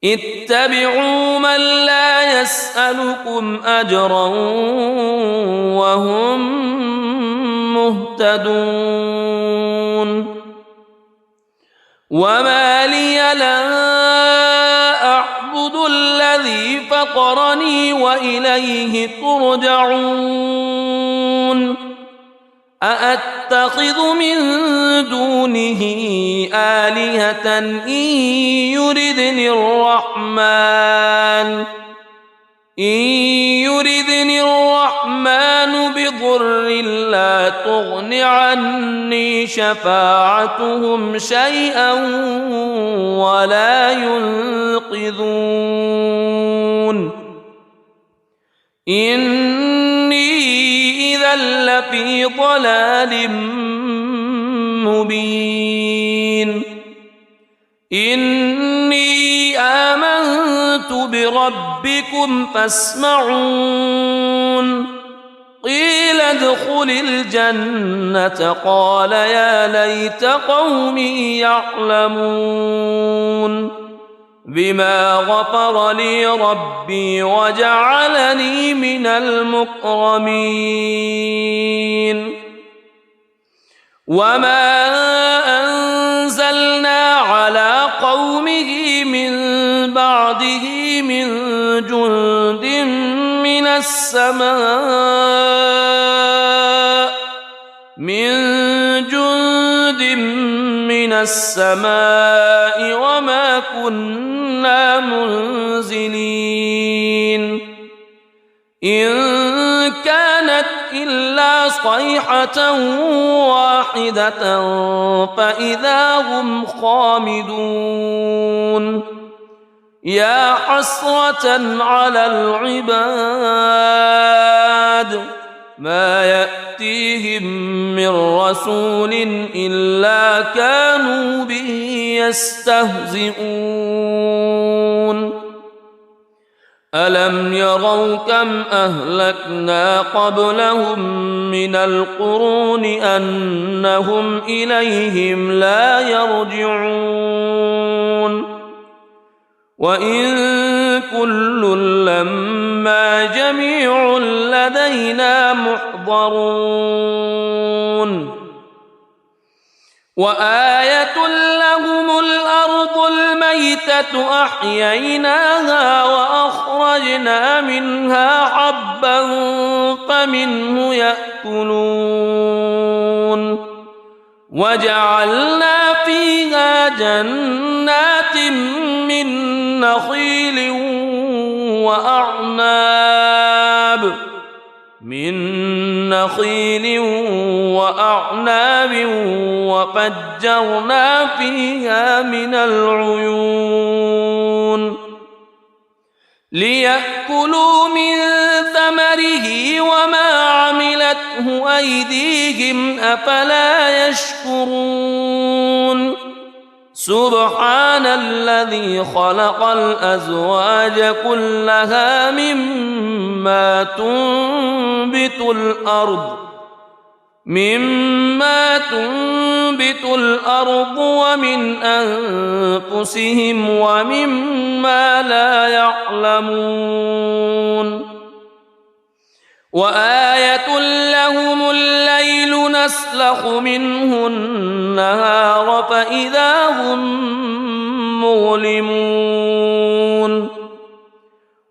اتبعوا من لا يسألكم أجرا وهم مهتدون وما لي لا أعبد الذي فطرني وإليه ترجعون أأتخذ من دونه آلهة إن يردني الرحمن بضر لا تغن عني شفاعتهم شيئا ولا ينقذون إني إذا لفي ضلال مبين إني آمنت بربكم فاسمعون قيل ادخل الجنة قال يا ليت قومي يعلمون بما غفر لي ربي وجعلني من المكرمين وما أنزلنا على قومه من بعده من جند من السماء وما كنا منزلين إن كانت إلا صيحة واحدة فإذا هم خامدون يا حسرة على العباد ما يأتيهم من رسول إلا كانوا به يستهزئون ألم يروا كم أهلكنا قبلهم من القرون أنهم إليهم لا يرجعون وإن كل لما جميع لدينا محضرون وآية لهم الأرض الميتة أحييناها وأخرجنا منها حبا فمنه يأكلون وجعلنا فيها جنات من نخيل وأعناب وفجرنا فيها من العيون ليأكلوا من ثمره وما عملته أيديهم أفلا يشكرون سبحان الذي خلق الأزواج كلها مما تنبت الأرض ومن أنفسهم ومما لا يعلمون وآية لهم الليل نسلخ منه النهار فإذا هم مظلمون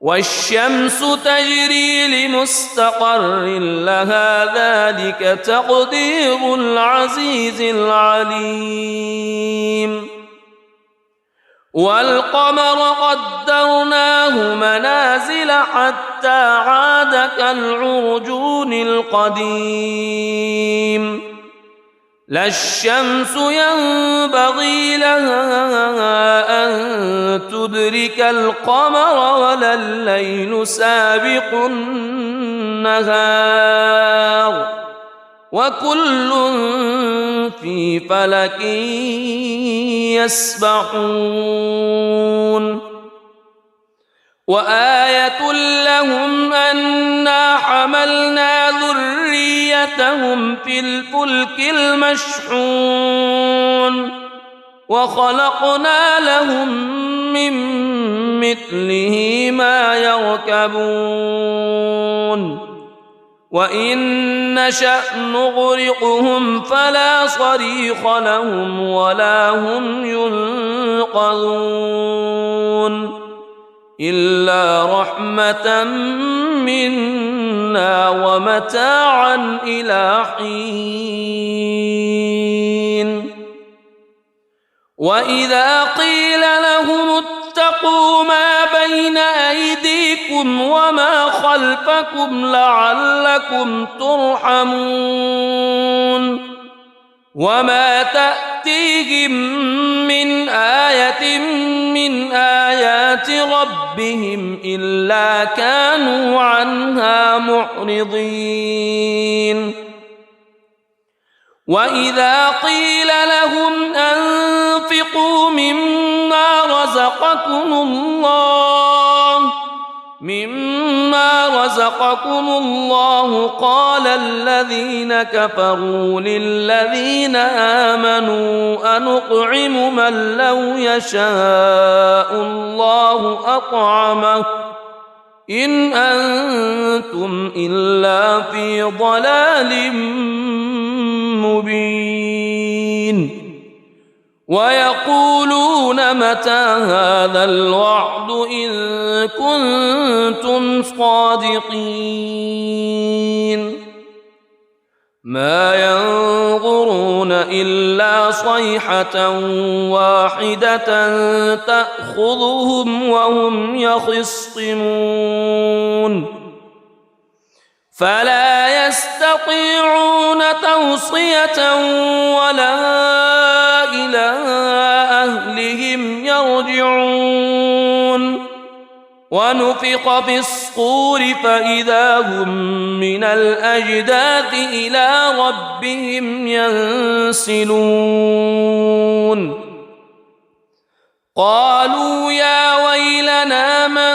والشمس تجري لمستقر لها ذلك تقدير العزيز العليم والقمر قدرناه منازل حتى عاد كالعرجون القديم لا الشمس ينبغي لها أن تدرك القمر ولا الليل سابق النهار وكل في فلك يسبحون وآية لهم أنا حملنا ذريتهم في الفلك المشحون وخلقنا لهم من مثله ما يركبون وإن نشأ نغرقهم فلا صريخ لهم ولا هم ينقذون إلا رحمة منا ومتاعا إلى حين وإذا قيل لهم اتقوا ما بين أيديكم وما خلفكم لعلكم ترحمون وما تأتيهم من آية من آيات ربهم إلا كانوا عنها معرضين وإذا قيل لهم أنفقوا مما رزقكم الله قال الذين كفروا للذين آمنوا أنطعم من لو يشاء الله أطعمه إن أنتم إلا في ضلال مبين ويقولون متى هذا الوعد إن كنتم صادقين ما ينظرون إلا صيحة واحدة تأخذهم وهم يخصمون فلا يستطيعون توصية ولا إلى أهلهم يرجعون ونفخ في الصور فإذا هم من الأجداث إلى ربهم ينسلون قالوا يا ويلنا من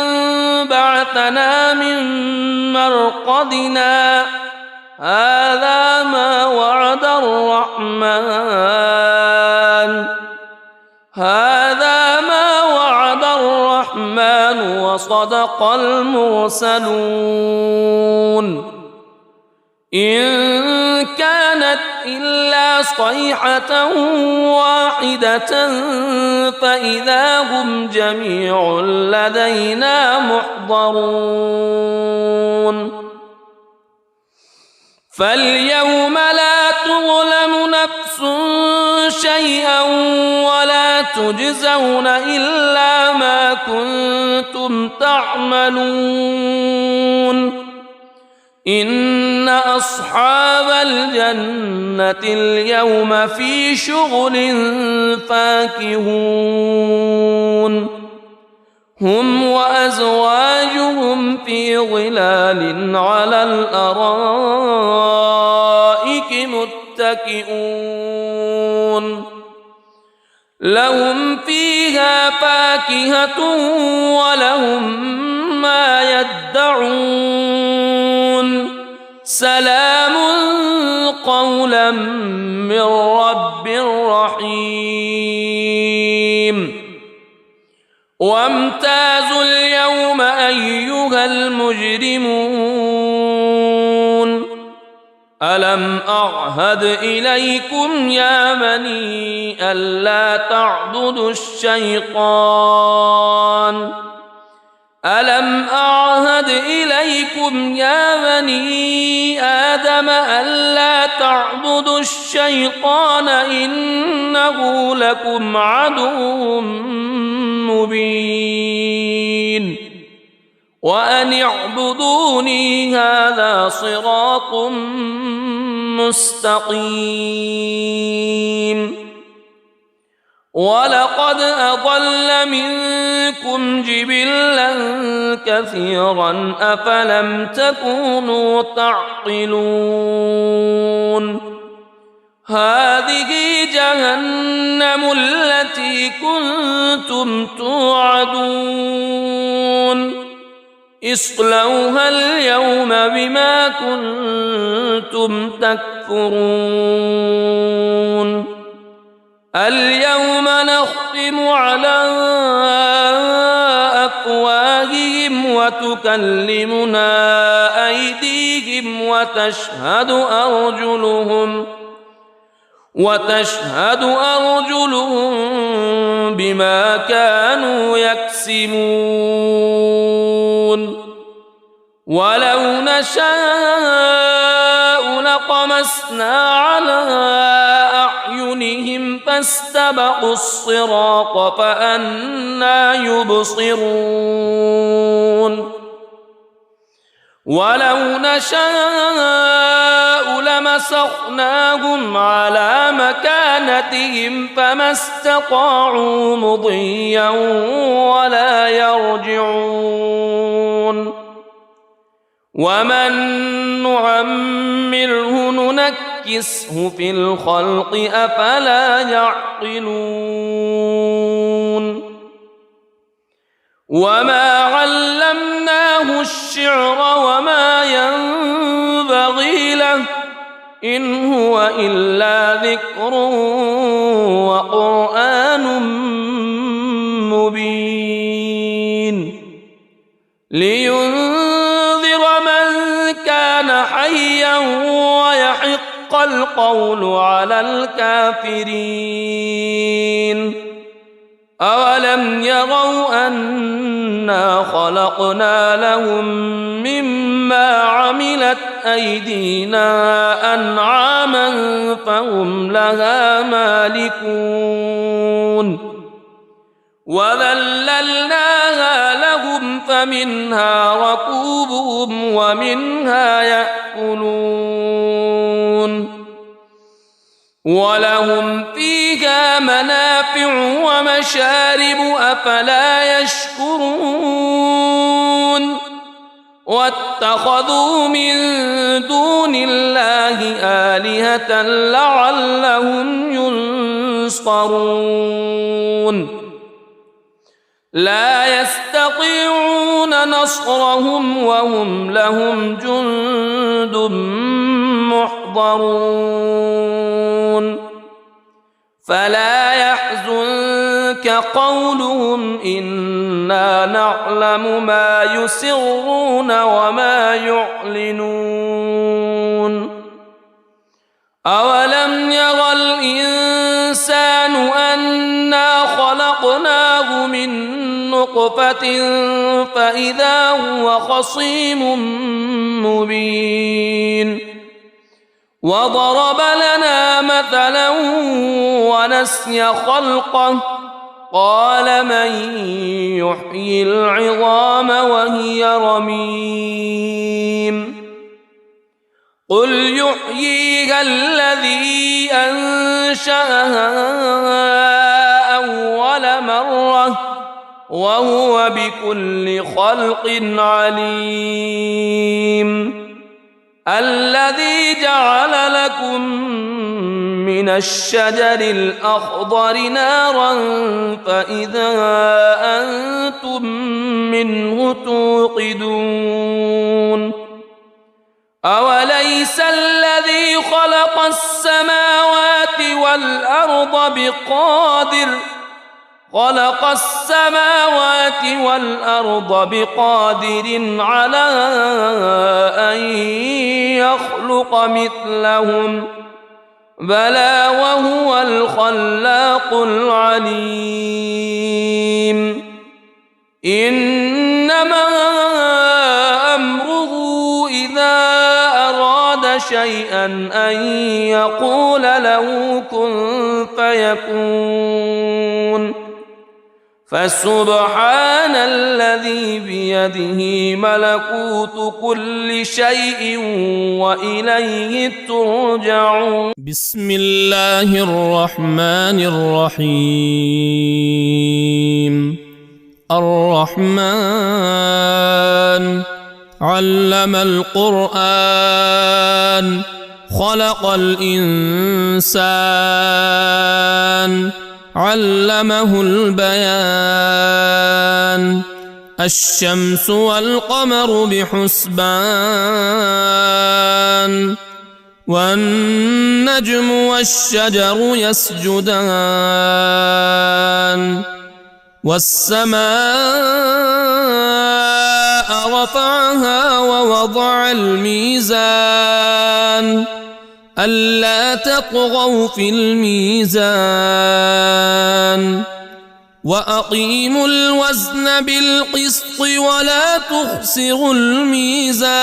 بعثنا من مرقدنا هذا ما وعد الرحمن وصدق المرسلون إن كانت إلا صيحة واحدة فإذا هم جميع لدينا محضرون فاليوم لا تظلم نفس شيئا ولا تجزون إلا ما كنتم تعملون إن أصحاب الجنة اليوم في شغل فاكهون هم وأزواجهم في ظلال على الأرائك متكئون لهم فيها فاكهة ولهم ما يدعون سلام قولا من رب رحيم وامتازوا اليوم أيها المجرمون ألم أعهد إليكم يا بني ألا تعبدوا الشيطان ألم أعهد إليكم يا بني آدم ألا تعبدوا الشيطان إنه لكم عدو مبين وأن اعبدوني هذا صراط مستقيم ولقد أضل منكم جبلا كثيرا أفلم تكونوا تعقلون هذه جهنم التي كنتم توعدون اصلوها اليوم بما كنتم تكفرون اليوم نختم على أفواههم وتكلمنا أيديهم وتشهد أرجلهم بما كانوا يكسبون ولو نشاء لطمسنا على أعينهم فاستبقوا الصراط فأنى يبصرون ولو نشاء لمسخناهم على مكانتهم فما استطاعوا مضيا ولا يرجعون ومن نعمره ننكسه في الخلق أفلا يعقلون وما علمناه الشعر وما ينبغي له إن هو إلا ذكر وقرآن مبين لينذر من كان حيا ويحق القول على الكافرين أولم يروا أنا خلقنا لهم مما عملت أيدينا أنعاما فهم لها مالكون وذللناها لهم فمنها ركوبهم ومنها يأكلون ولهم فيها منافع ومشارب أفلا يشكرون واتخذوا من دون الله آلهة لعلهم ينصرون لا يستطيعون نصرهم وهم لهم جند محضرون فلا يحزنك قولهم إنا نعلم ما يسرون وما يعلنون أولم ير الإنسان أنا خلقناه من نطفة فإذا هو خصيم مبين وضرب لنا مثلا ونسي خلقه قال من يحيي العظام وهي رميم قل يحييها الذي أنشأها أول مرة وهو بكل خلق عليم الذي جعل لكم من الشجر الأخضر نارا فإذا أنتم منه توقدون أوليس الذي خلق السماوات والأرض خلق السماوات والأرض بقادر على أن يخلق مثلهم بلى وهو الخلاق العليم إنما أمره إذا أراد شيئا أن يقول له كن فيكون فسبحان الذي بيده ملكوت كل شيء وإليه ترجعون. بسم الله الرحمن الرحيم. الرحمن علم القرآن خلق الإنسان علمه البيان الشمس والقمر بحسبان والنجم والشجر يسجدان والسماء رفعها ووضع الميزان ألا تطغوا في الميزان وأقيموا الوزن بالقسط ولا تخسروا الميزان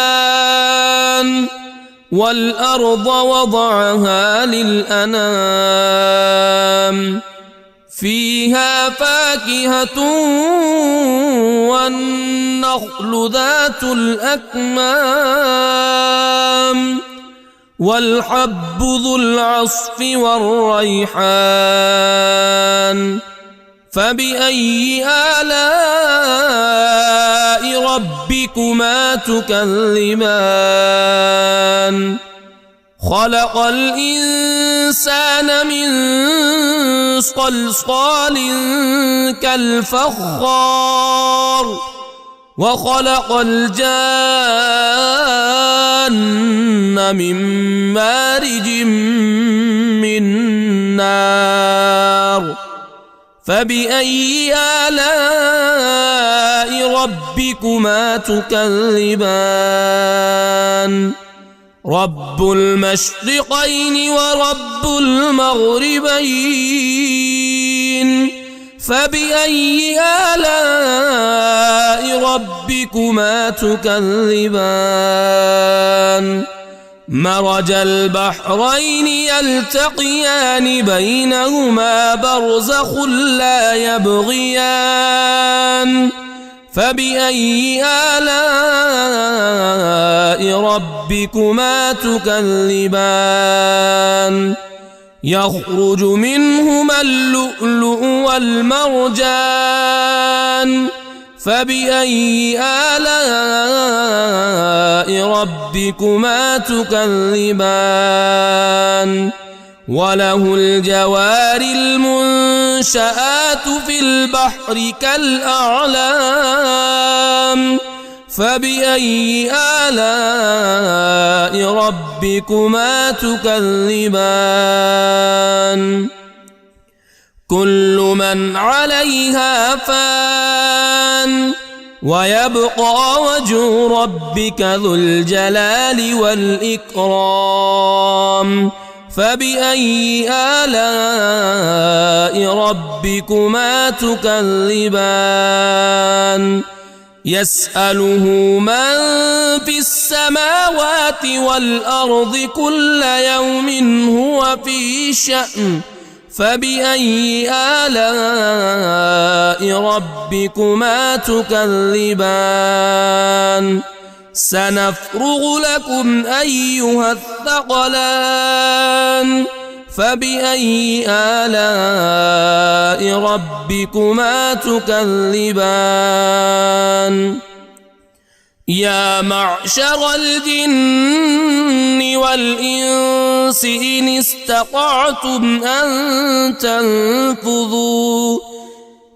والأرض وضعها للأنام فيها فاكهة والنخل ذات الأكمام والحب ذو العصف والريحان فبأي آلاء ربكما تكذبان خلق الإنسان من صلصال كالفخار وخلق الجان من مارج من نار فبأي آلاء ربكما تكذبان رب المشرقين ورب المغربين فبأي آلاء ربكما تكذبان مرج البحرين يلتقيان بينهما برزخ لا يبغيان فبأي آلاء ربكما تكذبان يخرج منهما اللؤلؤ والمرجان فبأي آلاء ربكما تكذبان وله الجوار المنشآت في البحر كالأعلام فبأي آلاء ربكما تكذبان كل من عليها فان ويبقى وجه ربك ذو الجلال والإكرام فبأي آلاء ربكما تكذبان يسأله من في السماوات والأرض كل يوم هو في شأن فبأي آلاء ربكما تكذبان سنفرغ لكم أيها الثقلان فبأي آلاء ربكما تكذبان يا معشر الجن والإنس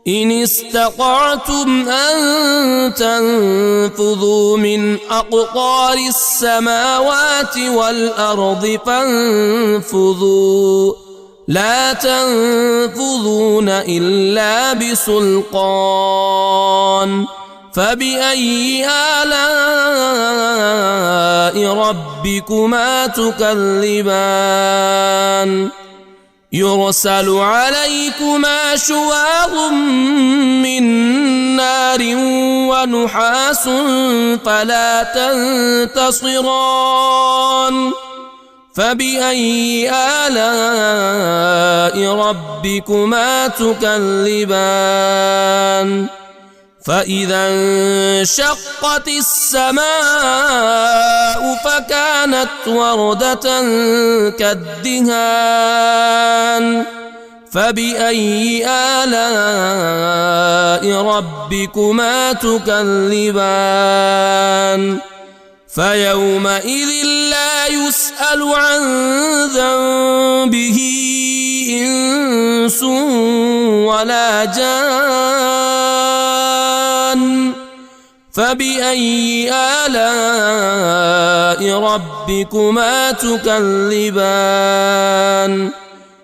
إن استطعتم أن تنفذوا من أقطار السماوات والأرض فانفذوا لا تنفذون إلا بسلطان فبأي آلاء ربكما تكذبان يرسل عليكما شواظ من نار ونحاس فلا تنتصران فبأي آلاء ربكما تكذبان فإذا انشقت السماء فكانت وردة كالدهان فبأي آلاء ربكما تكذبان فيومئذ لا يسأل عن ذنبه إنس ولا جان فبأي آلاء ربكما تكذبان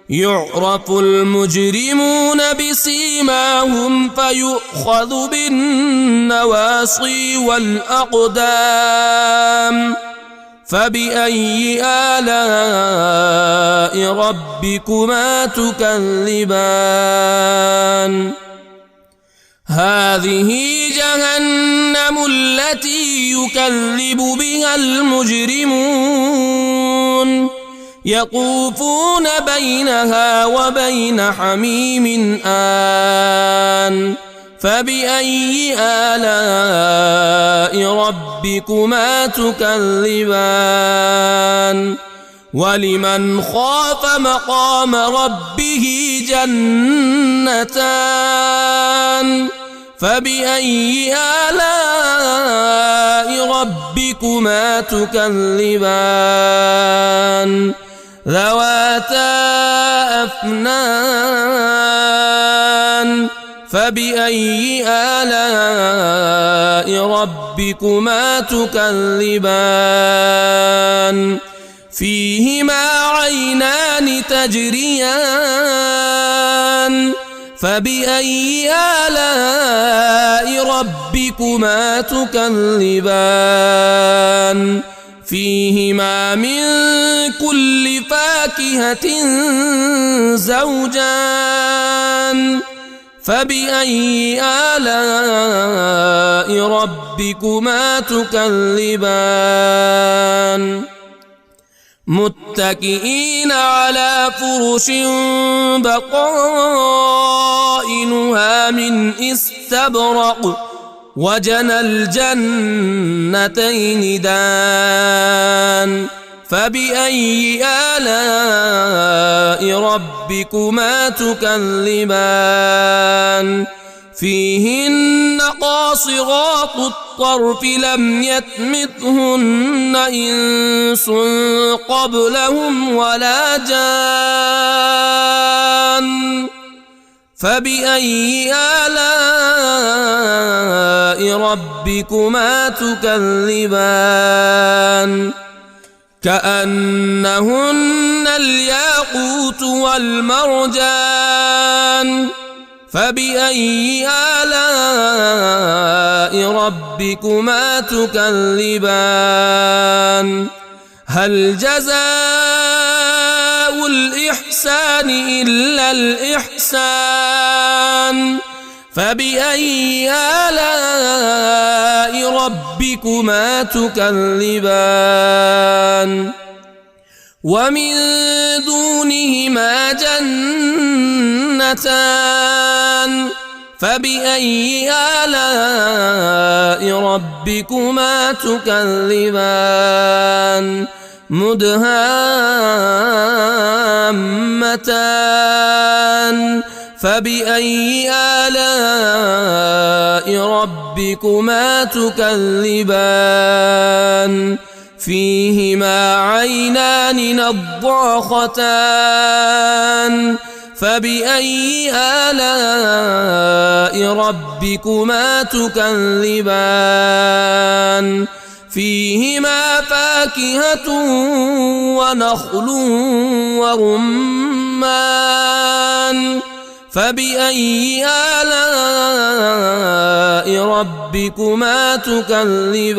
يعرف المجرمون بسيماهم فيؤخذ بالنواصي والأقدام فبأي آلاء ربكما تكذبان هذه جهنم التي يكذب بها المجرمون يطوفون بينها وبين حميم آن فبأي آلاء ربكما تكذبان ولمن خاف مقام ربه جنتان فبأي آلاء ربكما تكذبان ذواتا أفنان فبأي آلاء ربكما تكذبان فيهما عينان تجريان فبأي آلاء ربكما تكذبان فيهما من كل فاكهة زوجان فبأي آلاء ربكما تكذبان متكئين على فرش بطائنها من استبرق وجنى الجنتين دان فبأي آلاء ربكما تكذبان فيهن قاصرات الطرف لم يطمثهن إنس قبلهم ولا جان فبأي آلاء ربكما تكذبان كأنهن الياقوت والمرجان فبأي آلاء ربكما تكذبان هل جزاء الإحسان إلا الإحسان فبأي آلاء ربكما تكذبان ومن دونهما جنتان فبأي آلاء ربكما تكذبان مدهامتان فبأي آلاء ربكما تكذبان فيهما عينان نضاختان فبأي آلاء ربكما تكذبان فيهما فاكهة ونخل ورمان ورمان فبأي آلاء ربكما تكذبان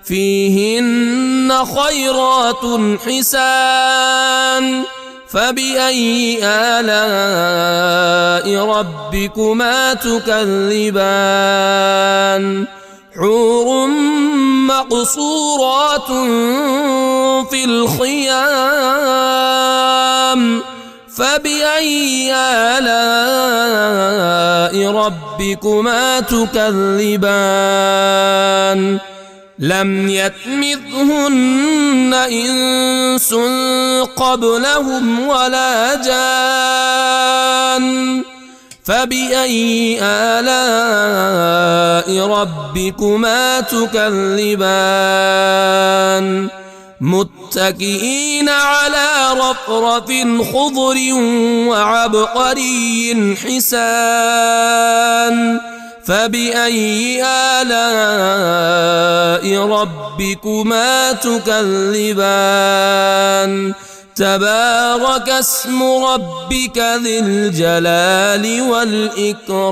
فيهن خيرات حسان فبأي آلاء ربكما تكذبان حور مقصورات في الخيام فبأي آلاء ربكما تكذبان لم يطمثهن إنس قبلهم ولا جان فبأي آلاء ربكما تكذبان متكئين على رفرف خضر وعبقري حسان فبأي آلاء ربكما تكذبان تبارك اسم ربك ذي الجلال والإكرام.